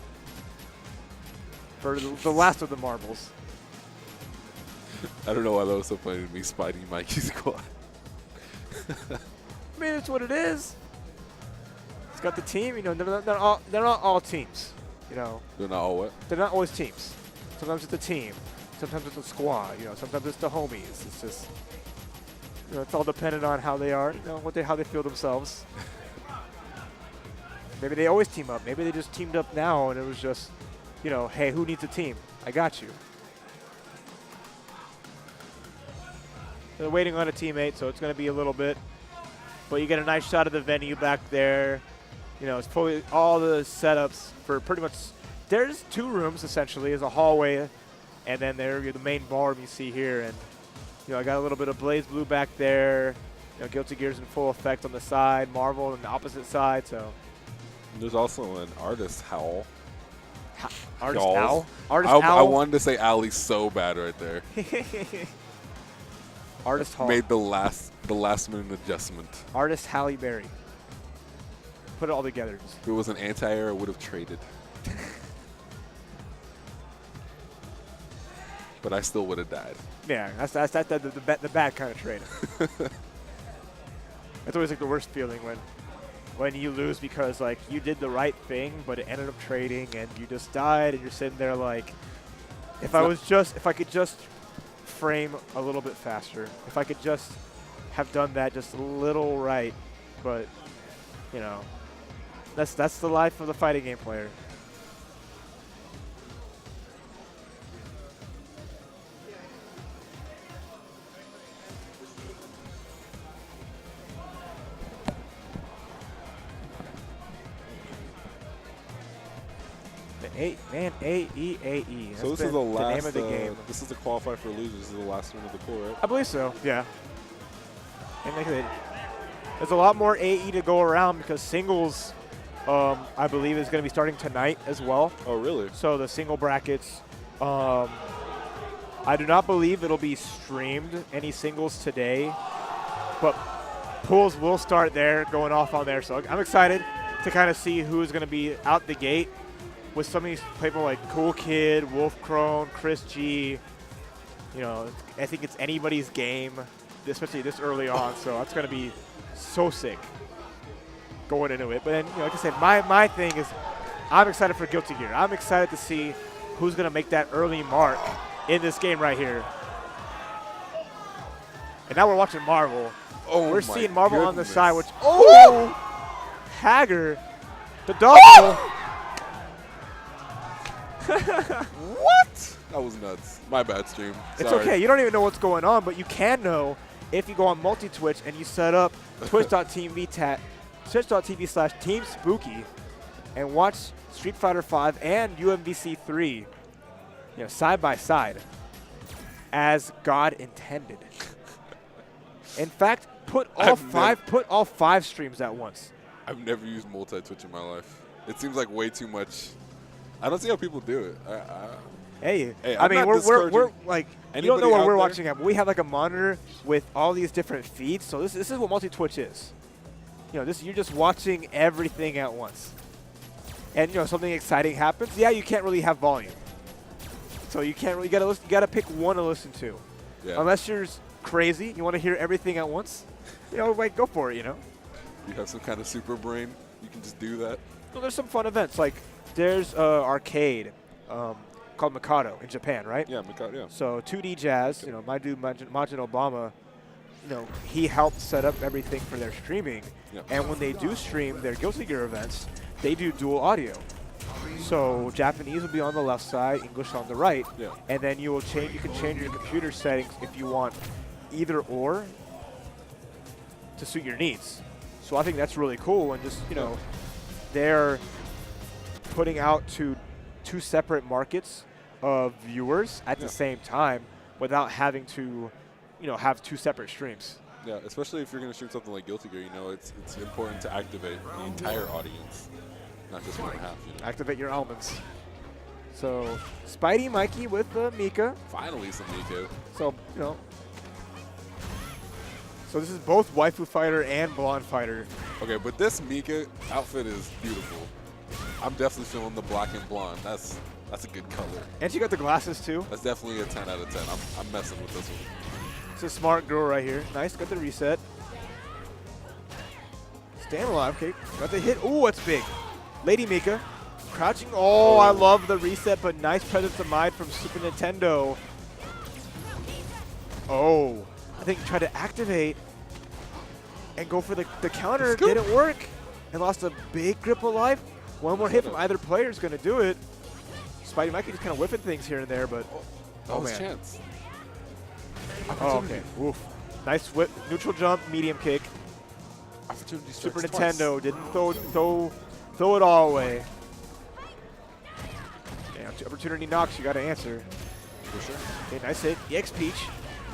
for the last of the marbles. I don't know why that was so funny to me, Spidey Mikey squad. I mean, it's what it is. It's got the team. They're not all teams. They're not all what? They're not always teams. Sometimes it's a team. Sometimes it's a squad. Sometimes it's the homies. It's just, it's all dependent on how they are. How they feel themselves. Maybe they always team up. Maybe they just teamed up now, and it was just, hey, who needs a team? I got you. They're waiting on a teammate, so it's going to be a little bit. But you get a nice shot of the venue back there. It's fully all the setups for pretty much. There's two rooms essentially. There's a hallway, and then there's the main ballroom you see here. And I got a little bit of Blaze Blue back there. Guilty Gear's in full effect on the side. Marvel on the opposite side. So there's also an Artist Howl. Artist Owl. I wanted to say Alley so bad right there. Artist Hall. Made the last minute adjustment. Artist Halle Berry. Put it all together. If it was an anti-air, I would have traded. But I still would have died. Yeah, that's the bad kind of trade. It's always like the worst feeling when you lose because like you did the right thing, but it ended up trading and you just died and you're sitting there like, if I could just frame a little bit faster. If I could just have done that just a little right, but that's the life of the fighting game player. AEAE. So this is the last. Name of the game. This is the qualify for losers. This is the last one of the pool, right? I believe so. Yeah. And there's a lot more AE to go around because singles, I believe, is going to be starting tonight as well. Oh, really? So the single brackets. I do not believe it'll be streamed any singles today, but pools will start there, going off on there. So I'm excited to kind of see who's going to be out the gate. With some of these people like Cool Kid, Wolf Crone, Chris G, I think it's anybody's game, especially this early on. So that's going to be so sick going into it. But then, like I said, my thing is I'm excited for Guilty Gear. I'm excited to see who's going to make that early mark in this game right here. And now we're watching Marvel. Oh, we're seeing Marvel goodness. on the side, which Hager, the dog. What? That was nuts. My bad, stream. It's Sorry. okay. You don't even know what's going on, but you can know if you go on multi-Twitch and you set up twitch.tv/TeamSpooky and watch Street Fighter V and UMVC 3, side by side, as God intended. In fact, put all five streams at once. I've never used multi-Twitch in my life. It seems like way too much. I don't see how people do it. Hey, I mean, we're like, you don't know what we're there? watching at, but we have like a monitor with all these different feeds. So this is what multi-Twitch is. You're just watching everything at once. And something exciting happens. Yeah, you can't really have volume. So you can't really you gotta pick one to listen to. Yeah. Unless you're crazy, you want to hear everything at once. Like go for it. You have some kind of super brain. You can just do that. Well, there's some fun events. Like there's arcade called Mikado in Japan, right? Yeah, Mikado. Yeah. So 2D Jazz, my dude Majin Obama, he helped set up everything for their streaming. Yeah. And when they do stream their Guilty Gear events, they do dual audio. So Japanese will be on the left side, English on the right, and then you can change your computer settings if you want either or to suit your needs. So I think that's really cool, and just they're putting out to two separate markets of viewers at the same time without having to have two separate streams. Yeah, especially if you're going to stream something like Guilty Gear, it's important to activate the entire audience, not just one half. Activate your almonds. So Spidey Mikey with Mika. Finally some Mika. So, so this is both Waifu Fighter and Blonde Fighter. Okay, but this Mika outfit is beautiful. I'm definitely feeling the black and blonde. That's a good color. And she got the glasses too. That's definitely a 10 out of 10. I'm messing with this one. It's a smart girl right here. Nice, got the reset. Staying alive, okay. Got the hit. Ooh, that's big. Lady Mika. Crouching. Oh, I love the reset, but nice presence of mind from Super Nintendo. Oh, I think he tried to activate and go for the counter. Didn't work. And lost a big grip of life. One more hit from either player is going to do it. Spidey Mikey just kind of whipping things here and there, but that was chance. Oh, okay. Oof. Nice whip. Neutral jump, medium kick. Super Nintendo didn't throw it all away. Yeah, opportunity knocks, you got to answer. For sure. Okay, nice hit. EX Peach.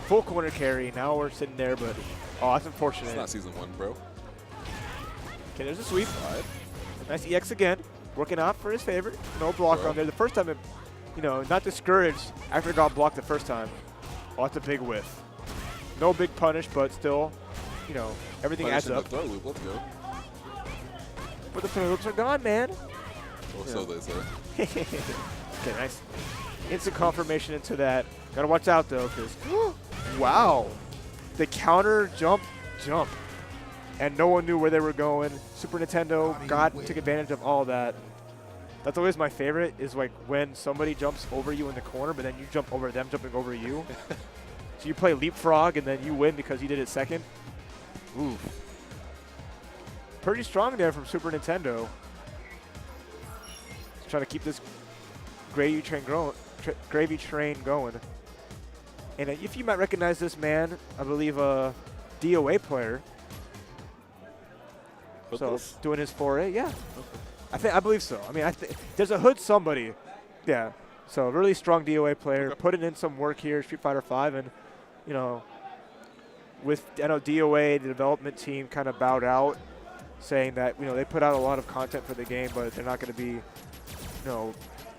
Full corner carry. Now we're sitting there, but that's unfortunate. It's not season 1, bro. Okay, there's a sweep. Nice EX again. Working out for his favorite. No block on there. The first time, not discouraged after it got blocked the first time. Oh, that's a big whiff. No big punish, but still, everything adds up. Throw loop. Let's go. But the throw loops are gone, man. Well, so they say. Okay, nice. Instant confirmation into that. Gotta watch out, though, because, wow. The counter jump. And no one knew where they were going. Super Nintendo took advantage of all that. That's always my favorite, is like when somebody jumps over you in the corner, but then you jump over them jumping over you. So you play leapfrog, and then you win because you did it second. Ooh. Pretty strong there from Super Nintendo. Just trying to keep this gravy train going. And if you might recognize this man, I believe a DOA player. So doing his foray, yeah. I believe so. I mean, there's a hood somebody. Yeah. So really strong DOA player, putting in some work here, Street Fighter V, and with DOA, the development team kind of bowed out, saying that they put out a lot of content for the game, but they're not going to be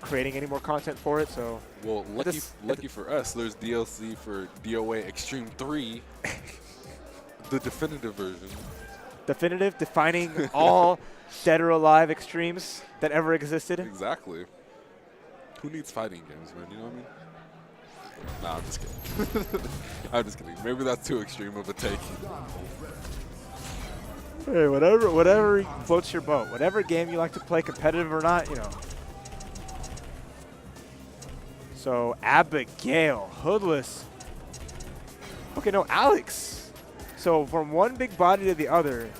creating any more content for it. So well, lucky for us, there's DLC for DOA Extreme 3, the definitive version. Definitive, defining all dead or alive extremes that ever existed. Exactly. Who needs fighting games, man? You know what I mean? Nah, I'm just kidding. I'm just kidding. Maybe that's too extreme of a take. Hey, whatever floats your boat. Whatever game you like to play, competitive or not, So Abigail, hoodless. Okay, no, Alex. So from one big body to the other.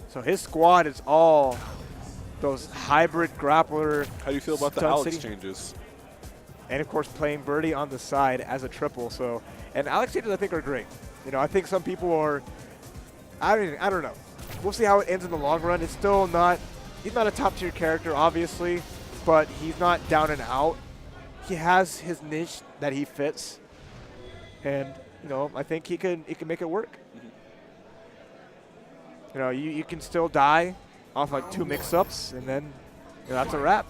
So his squad is all those hybrid grappler. How do you feel about the Stunt Alex City. changes? And of course playing Birdie on the side as a triple. So, and Alex changes I think are great. You know, I think some people are, I don't know. We'll see how it ends in the long run. It's still not, he's not a top tier character obviously, but he's not down and out. He has his niche that he fits. And, you know, I think he can make it work. You know, you can still die off like 2 mix-ups, and then you know, that's a wrap.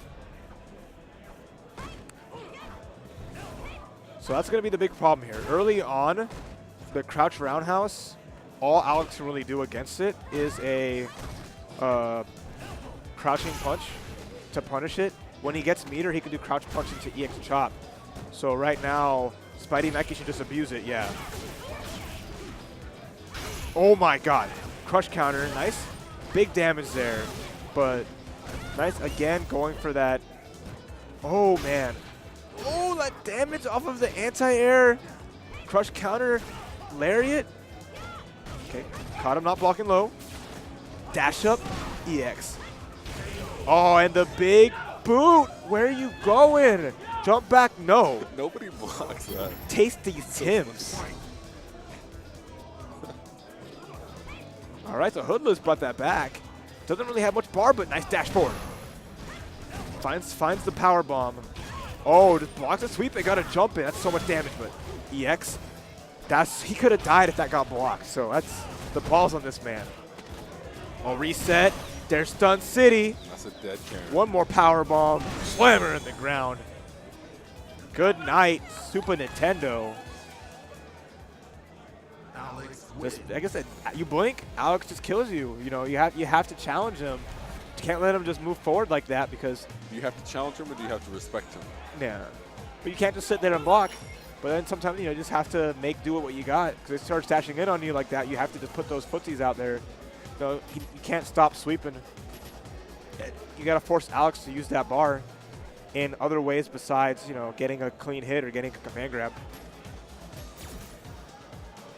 So that's going to be the big problem here. Early on, the crouch roundhouse, all Alex can really do against it is a crouching punch to punish it. When he gets meter, he can do crouch punch into EX chop. So right now, Spidey Meki should just abuse it, yeah. Oh my god. Crush counter, nice. Big damage there, but nice again going for that. Oh man. Oh, that damage off of the anti-air. Crush counter, lariat. Okay, caught him not blocking low. Dash up, EX. Oh, and the big boot. Where are you going? Jump back, no. Nobody blocks that. Tasty Tims. All right, so Hoodless brought that back. Doesn't really have much bar, but nice dash forward. Finds the power bomb. Oh, just blocks a sweep. They got to jump in. That's so much damage, but EX. He could have died if that got blocked. So that's the balls on this man. Oh, reset. There's Stun City. That's a dead Karen. One more power bomb. Slammer in the ground. Good night, Super Nintendo. I guess that you blink, Alex just kills you. You know, you have to challenge him. You can't let him just move forward like that because Do you have to challenge him or do you have to respect him? yeah. But you can't just sit there and block. But then sometimes you just have to do what you got because it starts dashing in on you like that. You have to just put those footsies out there. So you can't stop sweeping. You got to force Alex to use that bar in other ways besides getting a clean hit or getting a command grab.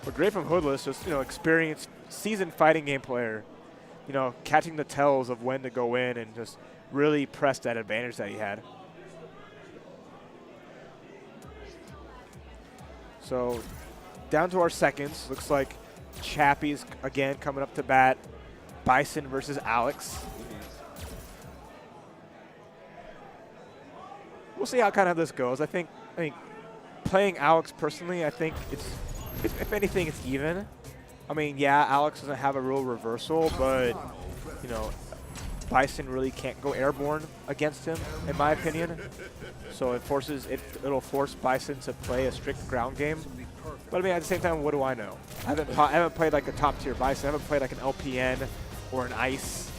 But great from Hoodless, just experienced, seasoned fighting game player. Catching the tells of when to go in and just really press that advantage that he had. So down to our seconds. Looks like Chappie's again coming up to bat. Bison versus Alex. We'll see how kind of this goes. I think playing Alex personally, I think if anything, it's even. I mean, yeah, Alex doesn't have a real reversal, but Bison really can't go airborne against him, in my opinion. So it'll force Bison to play a strict ground game. But I mean, at the same time, what do I know? I haven't played like a top tier Bison. I haven't played like an LPN or an Ice,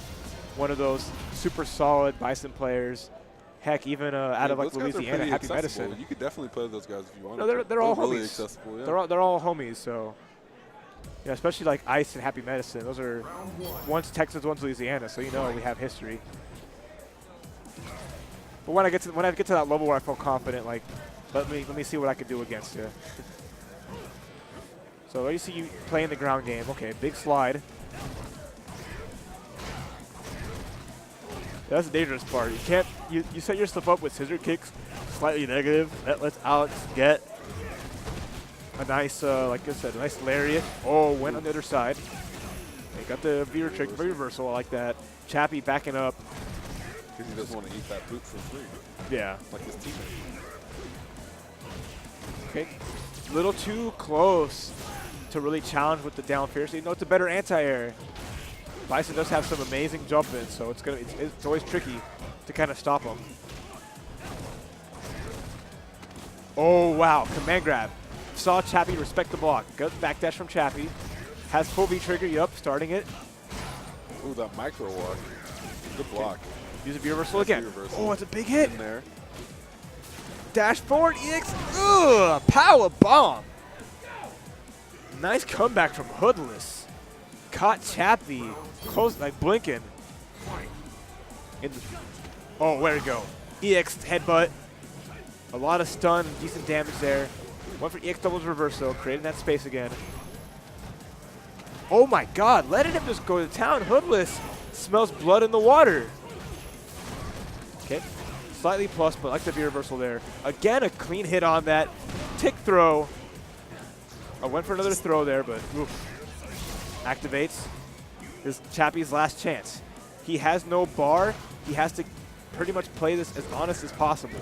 one of those super solid Bison players. Heck, even out of like Louisiana, Happy Medicine. You could definitely play those guys if you want. No, they're all really homies. accessible. Yeah. They're all homies. So especially like Ice and Happy Medicine. Those are one's Texas, one's Louisiana. So we have history. But when I get to that level where I feel confident, like let me see what I can do against you. So you see you playing the ground game. Okay, big slide. That's the dangerous part. You can't. You set yourself up with scissor kicks, slightly negative. That lets Alex get a nice, like I said, a nice lariat. Oh, went on the other side. They got the veer trick, reversal. I like that. Chappie backing up. Because he doesn't want to eat that boot for free. Yeah. Like his teammate. Okay. A little too close to really challenge with the down fierce. It's a better anti-air. Bison does have some amazing jump in, so it's always tricky to kind of stop him. Oh wow, command grab. Saw Chappie respect the block. Good backdash from Chappie. Has full V trigger, yup, starting it. Ooh, that micro walk. Good block. Use a V reversal again. V-reversal. Oh, it's a big hit. In there. Dash forward, EX. Ugh, power bomb. Nice comeback from Hoodless. Caught Chappie. Close, like blinking. Oh, where'd it go? EX headbutt. A lot of stun, decent damage there. Went for EX doubles reversal, creating that space again. Oh my god, letting him just go to town. Hoodless smells blood in the water. slightly plus, but like the V reversal there. Again, a clean hit on that tick throw. I went for another throw there, but oof. Activates. This Chappie's last chance. He has no bar. He has to pretty much play this as honest as possible.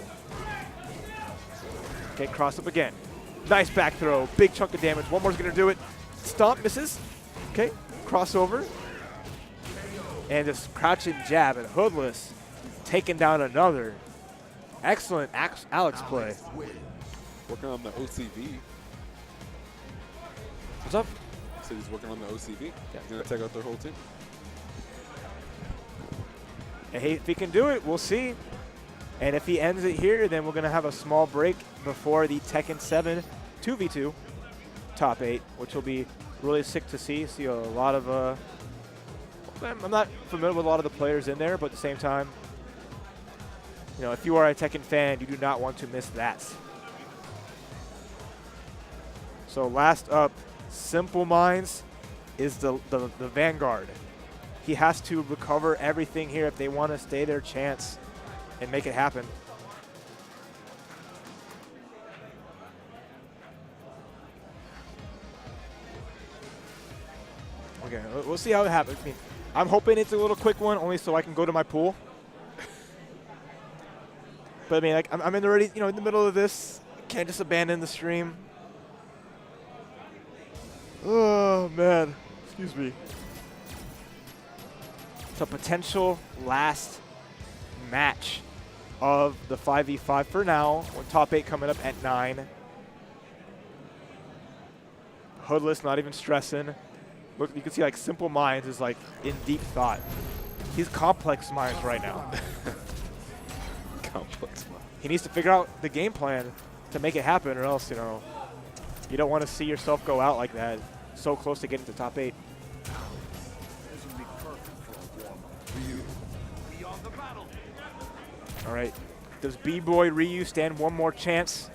Okay, cross up again. Nice back throw. Big chunk of damage. One more's going to do it. Stomp misses. Okay, crossover. And just crouching jab and hoodless. Taking down another. Excellent Alex play. Working on the OCV. What's up? So he's working on the OCV. Yeah. He's going to take out their whole team. Hey, if he can do it, we'll see. And if he ends it here, then we're going to have a small break before the Tekken 7 2v2 top 8, which will be really sick to see. See a lot of, I'm not familiar with a lot of the players in there, but at the same time, you know, if you are a Tekken fan, you do not want to miss that. So last up, Simple Minds is the Vanguard. He has to recover everything here if they want to stay their chance and make it happen. Okay, we'll see how it happens. I mean, I'm hoping it's a little quick one, only so I can go to my pool. But I mean, like, I'm in already, you know, in the middle of this. Can't just abandon the stream. Oh man, excuse me. It's a potential last match of the 5v5 for now. With top 8 coming up at 9. Hoodless, not even stressing. Look, you can see like Simple Minds is like in deep thought. He's complex minds right now. Complex mind. He needs to figure out the game plan to make it happen, or else, you know, you don't want to see yourself go out like that, so close to getting to top 8. All right, does B-Boy Ryu stand one more chance?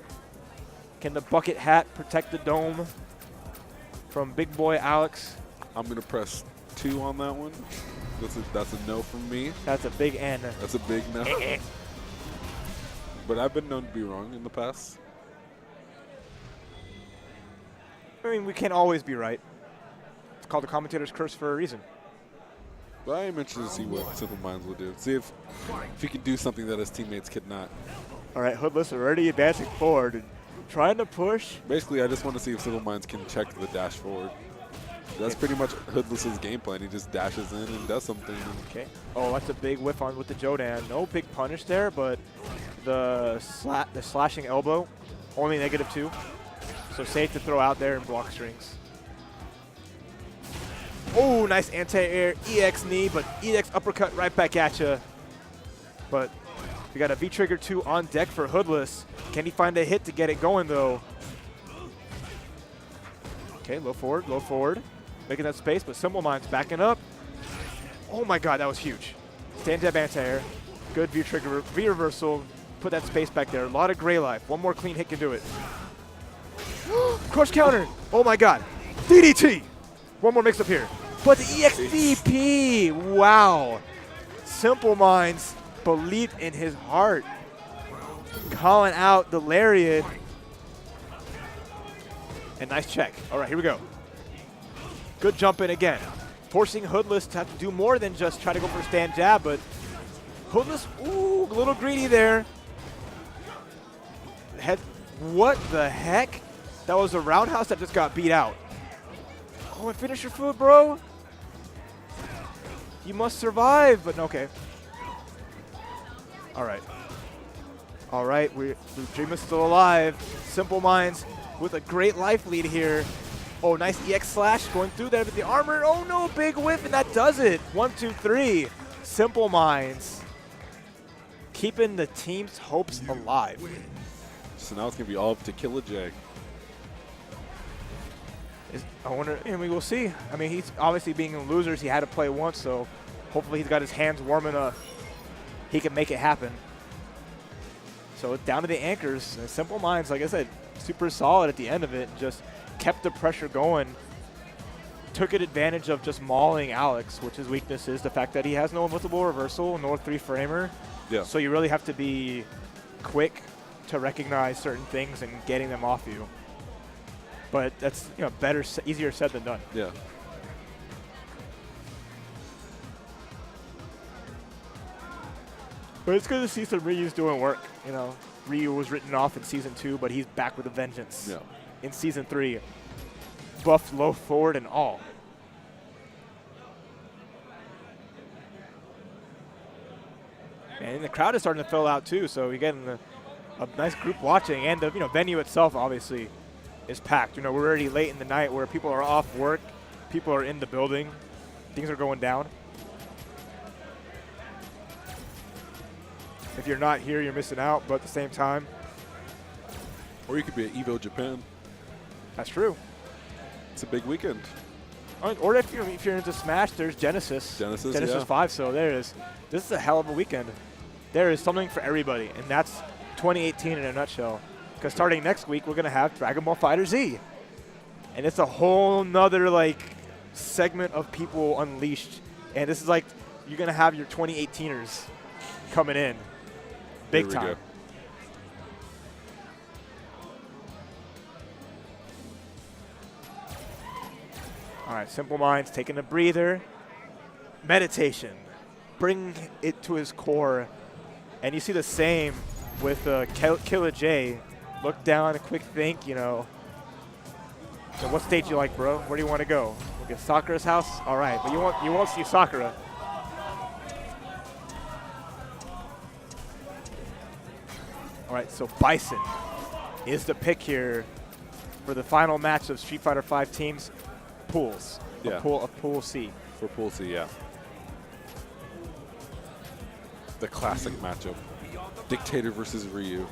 Can the bucket hat protect the dome from Big Boy Alex? I'm going to press 2 on that one. That's a no from me. That's a big N. That's a big no. But I've been known to be wrong in the past. I mean, we can't always be right. It's called the commentator's curse for a reason. But I am interested to see what Simple Minds will do. See if he can do something that his teammates could not. All right, Hoodless already advancing forward and trying to push. Basically, I just want to see if Simple Minds can check the dash forward. That's pretty much Hoodless's game plan. He just dashes in and does something. Okay. Oh, that's a big whiff on with the Jodan. No big punish there, but the slashing elbow, only -2. So safe to throw out there and block strings. Oh, nice anti-air EX knee, but EX uppercut right back at you. But we got a V-Trigger 2 on deck for Hoodless. Can he find a hit to get it going, though? Okay, low forward. Making that space, but Simple Minds backing up. Oh my god, that was huge. Stand jab anti-air. Good V-Trigger, V-reversal. Put that space back there. A lot of gray life. One more clean hit can do it. Crush counter. Oh my god. DDT. One more mix up here. But the EXVP. Wow. Simple Minds believe in his heart. Calling out the lariat. And nice check. All right, here we go. Good jump in again. Forcing Hoodless to have to do more than just try to go for a stand jab, but Hoodless, ooh, a little greedy there. What the heck? That was a roundhouse that just got beat out. Oh, and finish your food, bro. You must survive, but okay. All right. All right, the dream is still alive. Simple Minds with a great life lead here. Oh, nice EX slash going through there with the armor. Oh no, big whiff, and that does it. 1, 2, 3. Simple Minds keeping the team's hopes alive. So now it's going to be all up to Killer J. I wonder, and we will see. I mean, he's obviously being in losers. He had to play once, so hopefully he's got his hands warm enough. He can make it happen. So it's down to the anchors. And Simple Minds, like I said, super solid at the end of it. Just kept the pressure going. Took advantage of just mauling Alex, which his weakness is the fact that he has no invincible reversal, nor 3-framer. Yeah. So you really have to be quick to recognize certain things and getting them off you. But that's better, easier said than done. Yeah. But it's good to see some Ryu's doing work. Ryu was written off in Season 2, but he's back with a vengeance. Yeah. In Season 3, buffed low forward and all. And the crowd is starting to fill out too, so you're getting a nice group watching, and the venue itself obviously is packed. We're already late in the night where people are off work, people are in the building, things are going down. If you're not here, you're missing out, but at the same time. Or you could be at Evo Japan. That's true. It's a big weekend. Or if you're into Smash, there's Genesis. Genesis, yeah. 5, so there it is. This is a hell of a weekend. There is something for everybody, and that's 2018 in a nutshell. Because starting next week, we're going to have Dragon Ball FighterZ. And it's a whole nother, segment of people unleashed. And this is you're going to have your 2018ers coming in. Big time. Go. All right, Simple Minds taking a breather. Meditation. Bring it to his core. And you see the same with Killer J. Look down, a quick think, So what stage you like, bro? Where do you want to go? Look at Sakura's house? All right, but you won't see Sakura. All right, so Bison is the pick here for the final match of Street Fighter V teams pools. Yeah. Pool C. For Pool C, yeah. The classic matchup. Dictator versus Ryu.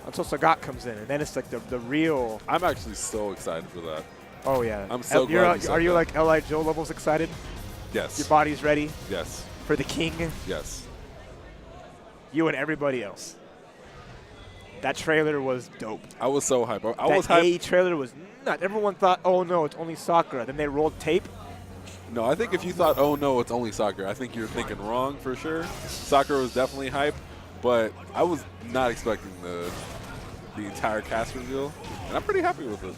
Until Sagat comes in, and then it's the real. I'm actually so excited for that. Oh, yeah. I'm so glad. Are you like L.I. Joe levels excited? Yes. Your body's ready Yes. for the king? Yes. You and everybody else. That trailer was dope. I was so hyped. That A trailer was nuts. Everyone thought, oh, no, it's only Sakura. Then they rolled tape. No, I think if you thought, oh, no, it's only Sakura, I think you're thinking wrong for sure. Sakura was definitely hype, but I was not expecting the entire cast reveal, and I'm pretty happy with it.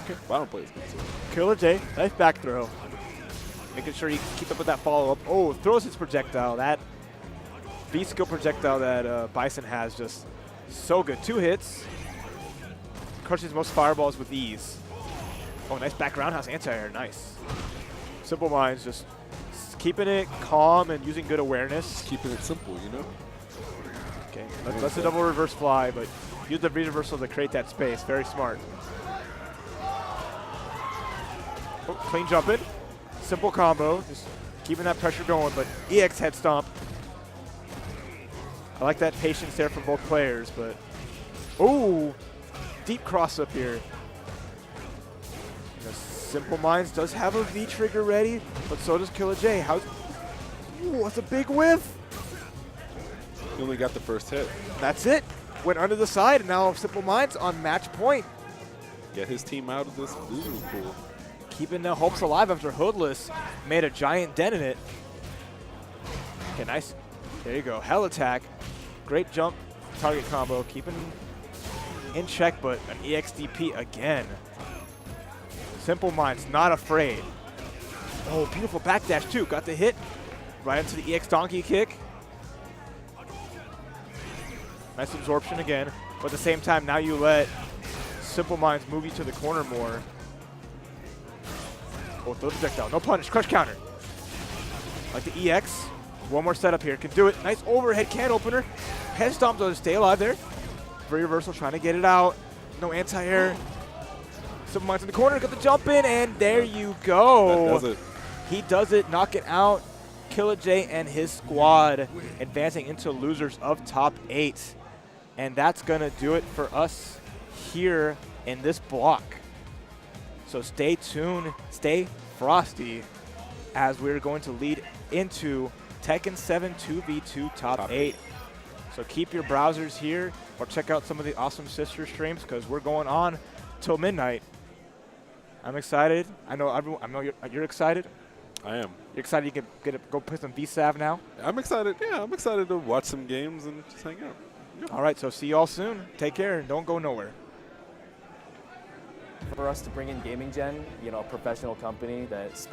Okay. But I don't play as good, so. Killer J, nice back throw. Making sure you keep up with that follow-up. Oh, throws his projectile. That V-skill projectile that Bison has just so good. 2 hits. Crushes most fireballs with ease. Oh, nice back roundhouse anti-air. Nice. Simple Minds just keeping it calm and using good awareness. Just keeping it simple, Okay, that's a double reverse fly, but use the reversal to create that space. Very smart. Oh, clean jump in. Simple combo. Just keeping that pressure going, but EX head stomp. I like that patience there from both players, but oh, deep cross up here. Simple Minds does have a V trigger ready, but so does Killer J. Ooh, that's a big whiff. He only got the first hit. That's it. Went under the side, and now Simple Minds on match point. Get his team out of this Lulu pool. Keeping the hopes alive after Hoodless made a giant dent in it. Okay, nice. There you go. Hell attack. Great jump target combo. Keeping in check, but an EXDP again. Simple Minds not afraid. Oh, beautiful backdash too. Got the hit. Right into the EX donkey kick. Nice absorption again. But at the same time, now you let Simple Minds move you to the corner more. Oh, throw the projectile. No punish. Crush counter. Like the EX. One more setup here. Can do it. Nice overhead can opener. Head stomp though to stay alive there. Free reversal trying to get it out. No anti-air. Simple Minds in the corner. Got the jump in, and there you go. That does it. He does it. Knock it out. Killer J and his squad advancing into losers of top 8. And that's going to do it for us here in this block. So stay tuned, stay frosty, as we're going to lead into Tekken 7 2v2 top 8. So keep your browsers here or check out some of the awesome sister streams because we're going on till midnight. I'm excited. I know you're excited. I am. You're excited you can go play some VSAV now? I'm excited. Yeah, I'm excited to watch some games and just hang out. Yep. All right, so see you all soon. Take care and don't go nowhere. For us to bring in Gaming Gen, you know, a professional company that specializes